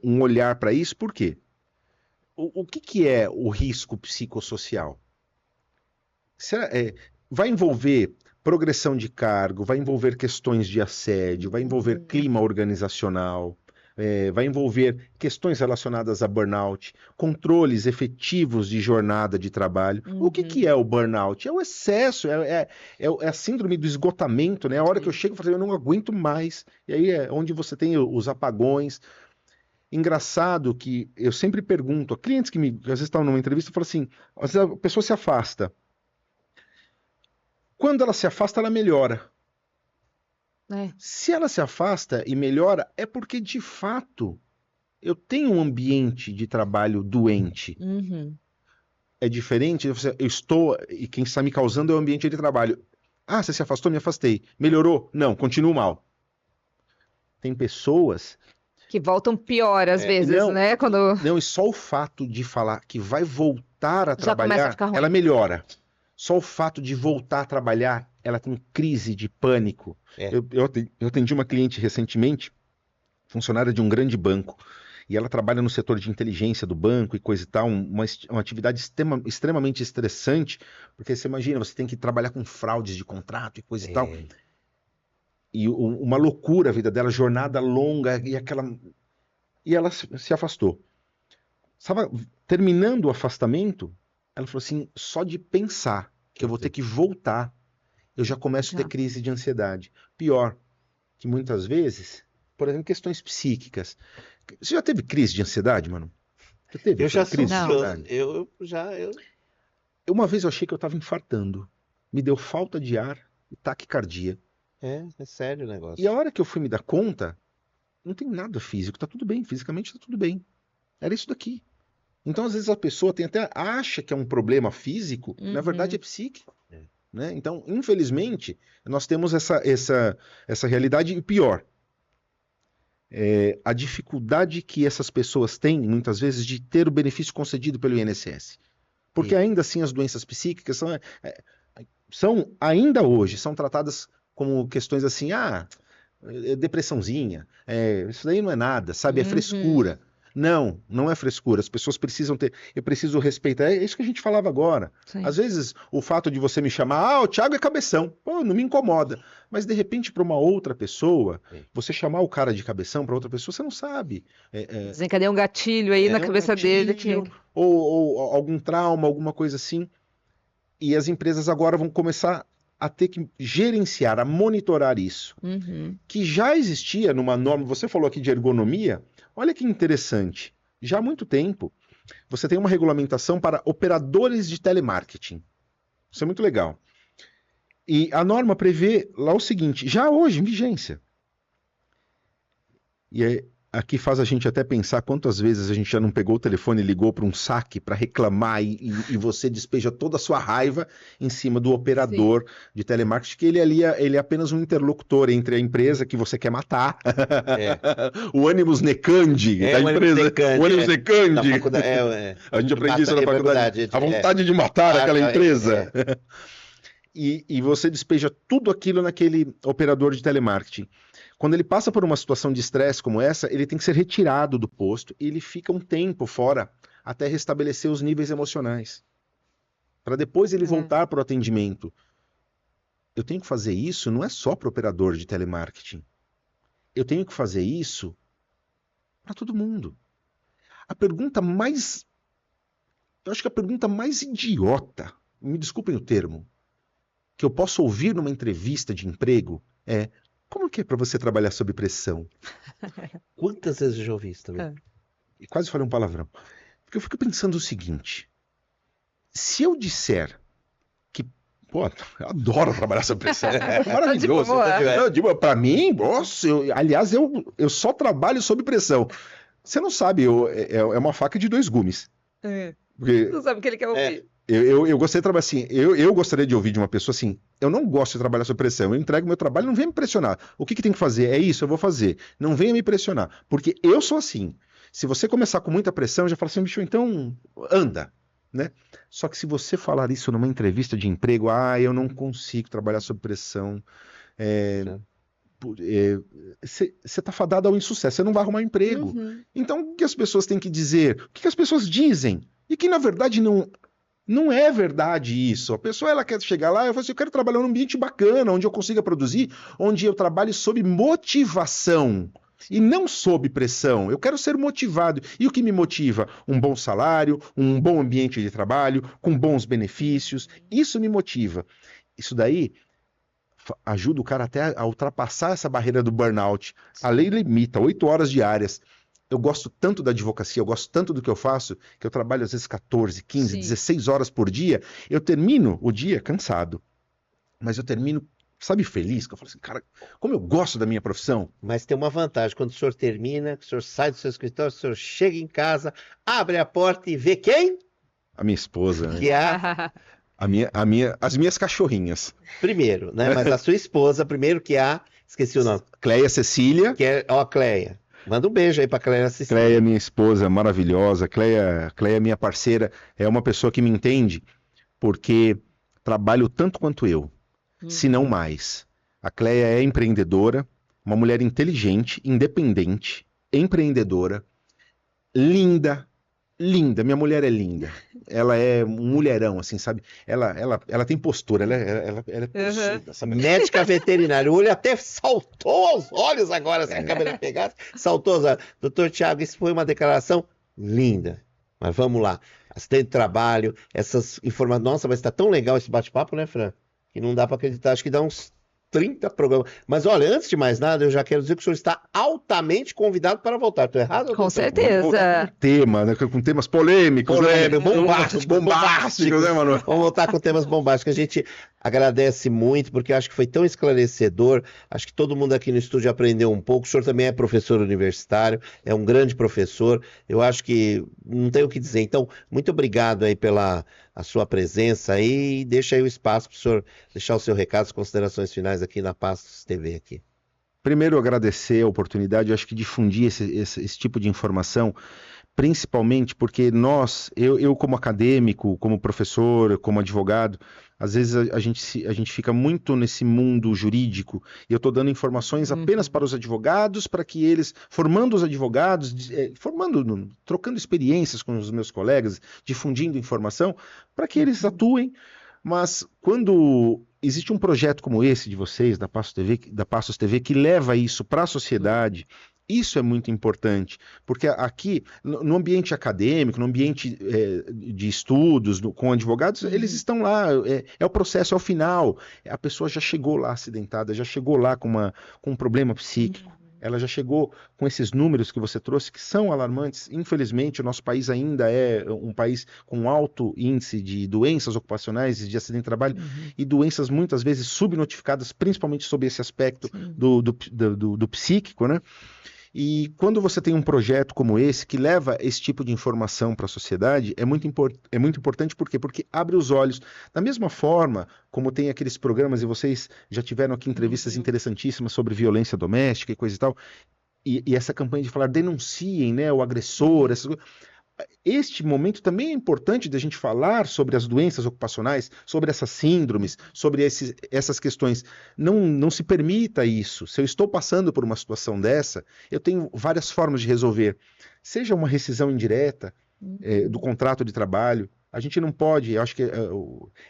um olhar para isso. Por quê? O que é o risco psicossocial? Vai envolver progressão de cargo, vai envolver questões de assédio, vai envolver clima organizacional, vai envolver questões relacionadas a burnout, controles efetivos de jornada de trabalho. O que é o burnout? É o excesso, é a síndrome do esgotamento, né? A hora que eu chego e falo, eu não aguento mais. E aí é onde você tem os apagões. Engraçado que eu sempre pergunto a clientes que às vezes estão numa entrevista e falam assim, às vezes a pessoa se afasta. Quando ela se afasta, ela melhora. Se ela se afasta e melhora, é porque, de fato, eu tenho um ambiente de trabalho doente. É diferente, eu estou, e quem está me causando é o ambiente de trabalho. Ah, você se afastou? Me afastei. Melhorou? Não, continuo mal. Tem pessoas... que voltam pior, às vezes, né? Não, e só o fato de falar que vai voltar a Já trabalhar, começa a ficar ruim. ela melhora. Só o fato de voltar a trabalhar, ela tem crise de pânico. Eu atendi uma cliente recentemente, funcionária de um grande banco, e ela trabalha no setor de inteligência do banco e coisa e tal, uma atividade extremamente estressante, porque você imagina, você tem que trabalhar com fraudes de contrato e coisa e tal. E uma loucura a vida dela, jornada longa, e ela se afastou. Estava terminando o afastamento, ela falou assim, só de pensar que eu vou ter que voltar, eu já começo a ter crise de ansiedade. Pior, que muitas vezes, por exemplo, questões psíquicas. Você já teve crise de ansiedade, mano? Já teve Eu já crise de sou. ansiedade? Uma vez eu achei que eu estava infartando. Me deu falta de ar e taquicardia. É sério o negócio. E a hora que eu fui me dar conta, não tem nada físico, tá tudo bem, fisicamente tá tudo bem. Era isso daqui. Então, às vezes, a pessoa acha que é um problema físico, na verdade é psíquico. Né? Então, infelizmente, nós temos essa realidade, e pior, a dificuldade que essas pessoas têm, muitas vezes, de ter o benefício concedido pelo INSS. Porque ainda assim as doenças psíquicas são ainda hoje, são tratadas como questões assim, depressãozinha, isso daí não é nada, sabe? É frescura. Não é frescura. As pessoas precisam ter. Eu preciso respeitar. É isso que a gente falava agora. Sim. Às vezes, o fato de você me chamar, o Thiago é cabeção. Pô, não me incomoda. Mas, de repente, para uma outra pessoa, você chamar o cara de cabeção para outra pessoa, você não sabe. Desencadeia um gatilho aí na cabeça dele. Ou algum trauma, alguma coisa assim. E as empresas agora vão começar a ter que gerenciar, a monitorar isso. Que já existia numa norma. Você falou aqui de ergonomia. Olha que interessante, já há muito tempo, você tem uma regulamentação para operadores de telemarketing. Isso é muito legal. E a norma prevê lá o seguinte, já hoje em vigência. E aqui faz a gente até pensar quantas vezes a gente já não pegou o telefone e ligou para um saque para reclamar e você despeja toda a sua raiva em cima do operador de telemarketing, que ele é apenas um interlocutor entre a empresa que você quer matar, o ânimos necandi da empresa, o ânimos necandi. A gente aprende isso na faculdade, a vontade de matar aquela empresa. E você despeja tudo aquilo naquele operador de telemarketing. Quando ele passa por uma situação de estresse como essa, ele tem que ser retirado do posto e ele fica um tempo fora até restabelecer os níveis emocionais. Para depois ele voltar para o atendimento. Eu tenho que fazer isso não é só para o operador de telemarketing. Eu tenho que fazer isso para todo mundo. Eu acho que a pergunta mais idiota, me desculpem o termo, que eu posso ouvir numa entrevista de emprego é: como que é para você trabalhar sob pressão? Quantas vezes eu já ouvi isso também? E quase falei um palavrão. Porque eu fico pensando o seguinte, se eu disser que, pô, eu adoro trabalhar sob pressão, é maravilhoso. Para mim, nossa, aliás, eu só trabalho sob pressão. Você não sabe, é uma faca de dois gumes. Porque, Não sabe o que ele quer ouvir. Eu gostaria de trabalhar assim, eu gostaria de ouvir de uma pessoa assim, eu não gosto de trabalhar sob pressão, eu entrego meu trabalho, não venha me pressionar. O que tem que fazer? É isso, eu vou fazer. Não venha me pressionar, porque eu sou assim. Se você começar com muita pressão, eu já falo assim, bicho, então anda, né? Só que se você falar isso numa entrevista de emprego, eu não consigo trabalhar sob pressão, você está fadado ao insucesso, você não vai arrumar emprego. Então, o que as pessoas têm que dizer? O que as pessoas dizem? E que, na verdade, não Não é verdade isso. A pessoa ela quer chegar lá e fala assim, eu quero trabalhar num ambiente bacana, onde eu consiga produzir, onde eu trabalhe sob motivação e não sob pressão. Eu quero ser motivado. E o que me motiva? Um bom salário, um bom ambiente de trabalho, com bons benefícios. Isso me motiva. Isso daí ajuda o cara até a ultrapassar essa barreira do burnout. A lei limita 8 horas diárias. Eu gosto tanto da advocacia, eu gosto tanto do que eu faço, que eu trabalho às vezes 14, 15, Sim. 16 horas por dia. Eu termino o dia cansado, mas eu termino, sabe, feliz, que eu falo assim, cara, como eu gosto da minha profissão. Mas tem uma vantagem, quando o senhor termina, o senhor sai do seu escritório, o senhor chega em casa, abre a porta e vê quem? A minha esposa, né? Que é a... As minhas cachorrinhas. Primeiro, né? Mas a sua esposa, primeiro que é a... Esqueci o nome. Cleia Cecília. Que é, ó, a Cleia. Manda um beijo aí pra Cleia assistir. Cleia, minha esposa maravilhosa. Cleia, minha parceira, é uma pessoa que me entende, porque trabalho tanto quanto eu, se não mais. A Cleia é empreendedora, uma mulher inteligente, independente, empreendedora, linda, linda. Minha mulher é linda. Ela é um mulherão, assim, sabe? Ela tem postura, ela é possuda, sabe? Médica veterinária. O olho até saltou aos olhos agora, se a câmera pegasse. Saltou aos olhos. Doutor Tiago, isso foi uma declaração linda. Mas vamos lá. Acidente de trabalho, essas informações. Nossa, mas tá tão legal esse bate-papo, né, Fran? Que não dá para acreditar. Acho que dá uns 30 programas. Mas olha, antes de mais nada, eu já quero dizer que o senhor está altamente convidado para voltar. Estou errado? Com doutor? certeza. Tema, né? Com temas polêmicos, Polêmico, né? bombásticos, né, Manuel? Vamos voltar com temas bombásticos. A gente agradece muito, porque acho que foi tão esclarecedor. Acho que todo mundo aqui no estúdio aprendeu um pouco. O senhor também é professor universitário, é um grande professor. Eu acho que não tenho o que dizer. Então, muito obrigado aí pela a sua presença aí. E deixa aí o espaço para o senhor deixar o seu recado, as considerações finais aqui na Pastos TV aqui. Primeiro, agradecer a oportunidade, eu acho que difundir esse tipo de informação, principalmente porque eu como acadêmico, como professor, como advogado, às vezes a gente fica muito nesse mundo jurídico e eu estou dando informações apenas para os advogados, para que eles, formando os advogados, trocando experiências com os meus colegas, difundindo informação, para que eles atuem. Mas quando existe um projeto como esse de vocês, da Pastos TV, que leva isso para a sociedade, isso é muito importante, porque aqui, no ambiente acadêmico, no ambiente de estudos, com advogados, eles estão lá, é o processo, é o final, a pessoa já chegou lá acidentada, já chegou lá com um problema psíquico, ela já chegou com esses números que você trouxe, que são alarmantes. Infelizmente, o nosso país ainda é um país com alto índice de doenças ocupacionais e de acidente de trabalho, e doenças muitas vezes subnotificadas, principalmente sob esse aspecto do psíquico, né? E quando você tem um projeto como esse, que leva esse tipo de informação para a sociedade, é muito importante, por quê? Porque abre os olhos. Da mesma forma como tem aqueles programas, e vocês já tiveram aqui entrevistas interessantíssimas sobre violência doméstica e coisa e tal, e essa campanha de falar, denunciem, né, o agressor, essas coisas. Este momento também é importante da gente falar sobre as doenças ocupacionais, sobre essas síndromes, sobre essas questões. Não se permita isso. Se eu estou passando por uma situação dessa, eu tenho várias formas de resolver. Seja uma rescisão indireta do contrato de trabalho. A gente não pode, eu acho que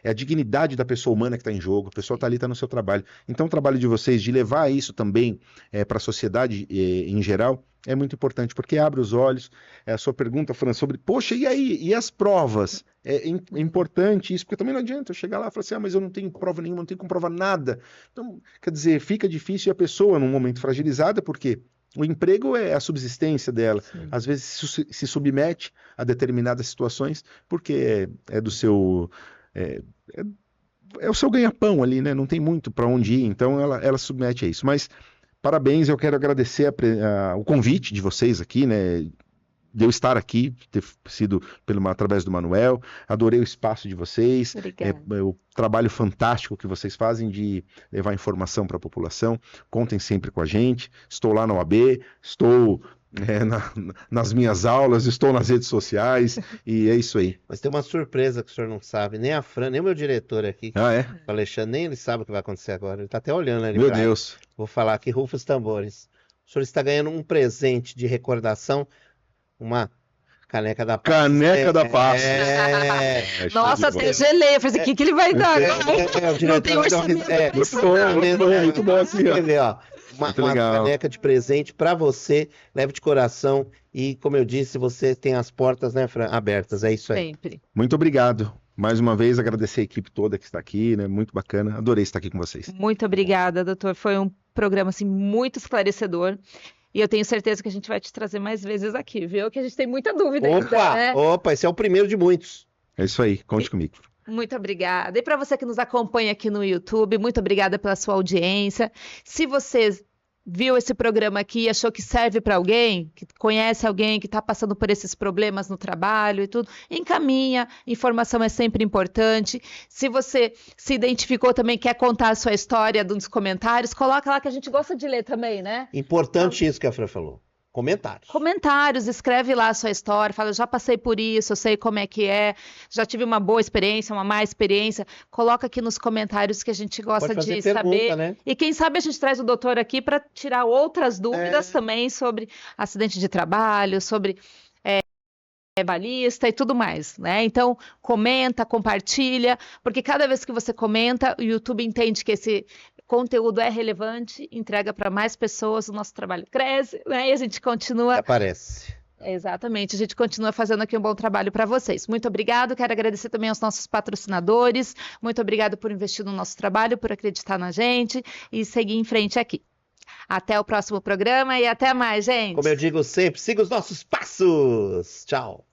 é a dignidade da pessoa humana que está em jogo, a pessoa está ali, está no seu trabalho. Então o trabalho de vocês de levar isso também para a sociedade em geral é muito importante, porque abre os olhos. A sua pergunta, Fran, sobre, poxa, e aí? E as provas? É importante isso, porque também não adianta eu chegar lá e falar assim, mas eu não tenho prova nenhuma, não tenho como provar nada. Então, quer dizer, fica difícil e a pessoa, num momento fragilizada, porque o emprego é a subsistência dela. Sim. Às vezes se submete a determinadas situações, porque é do seu... É o seu ganha-pão ali, né? Não tem muito para onde ir, então ela submete a isso. Mas parabéns, eu quero agradecer o convite de vocês aqui, né? De eu estar aqui, ter sido através do Manuel. Adorei o espaço de vocês. O trabalho fantástico que vocês fazem de levar informação para a população. Contem sempre com a gente. Estou lá na OAB, estou nas minhas aulas, estou nas redes sociais e é isso aí. Mas tem uma surpresa que o senhor não sabe, nem a Fran, nem o meu diretor aqui, o Alexandre, nem ele sabe o que vai acontecer agora. Ele está até olhando ali. Meu Deus. Vou falar aqui, rufa os tambores. O senhor está ganhando um presente de recordação, uma Caneca da Paz. Caneca da Paz. Nossa, até gelei. Eu falei, o que ele vai dar? Não tem orçamento. Muito bom assim, ó. Quer ver, ó, uma caneca de presente para você, leve de coração e, como eu disse, você tem as portas, né, Fran, abertas, é isso aí. Sempre. Muito obrigado. Mais uma vez, agradecer a equipe toda que está aqui, né? Muito bacana. Adorei estar aqui com vocês. Muito obrigada, doutor. Foi um programa assim, muito esclarecedor. E eu tenho certeza que a gente vai te trazer mais vezes aqui, viu? Que a gente tem muita dúvida ainda, né? Opa, esse é o primeiro de muitos. É isso aí, conte comigo. Muito obrigada. E para você que nos acompanha aqui no YouTube, muito obrigada pela sua audiência. Se você viu esse programa aqui e achou que serve para alguém, que conhece alguém que está passando por esses problemas no trabalho e tudo, encaminha. Informação é sempre importante. Se você se identificou também, quer contar a sua história nos comentários, coloca lá que a gente gosta de ler também, né? Importante isso que a Fran falou. Comentários. Comentários, escreve lá a sua história, fala, já passei por isso, eu sei como é que é, já tive uma boa experiência, uma má experiência, coloca aqui nos comentários que a gente gosta de saber. Né? E quem sabe a gente traz o doutor aqui para tirar outras dúvidas também sobre acidente de trabalho, sobre trabalhista e tudo mais, né? Então, comenta, compartilha, porque cada vez que você comenta, o YouTube entende que esse conteúdo é relevante, entrega para mais pessoas, o nosso trabalho cresce, né? E a gente continua. Aparece. Exatamente, a gente continua fazendo aqui um bom trabalho para vocês. Muito obrigado, quero agradecer também aos nossos patrocinadores, muito obrigado por investir no nosso trabalho, por acreditar na gente e seguir em frente aqui. Até o próximo programa e até mais, gente! Como eu digo sempre, siga os nossos passos! Tchau!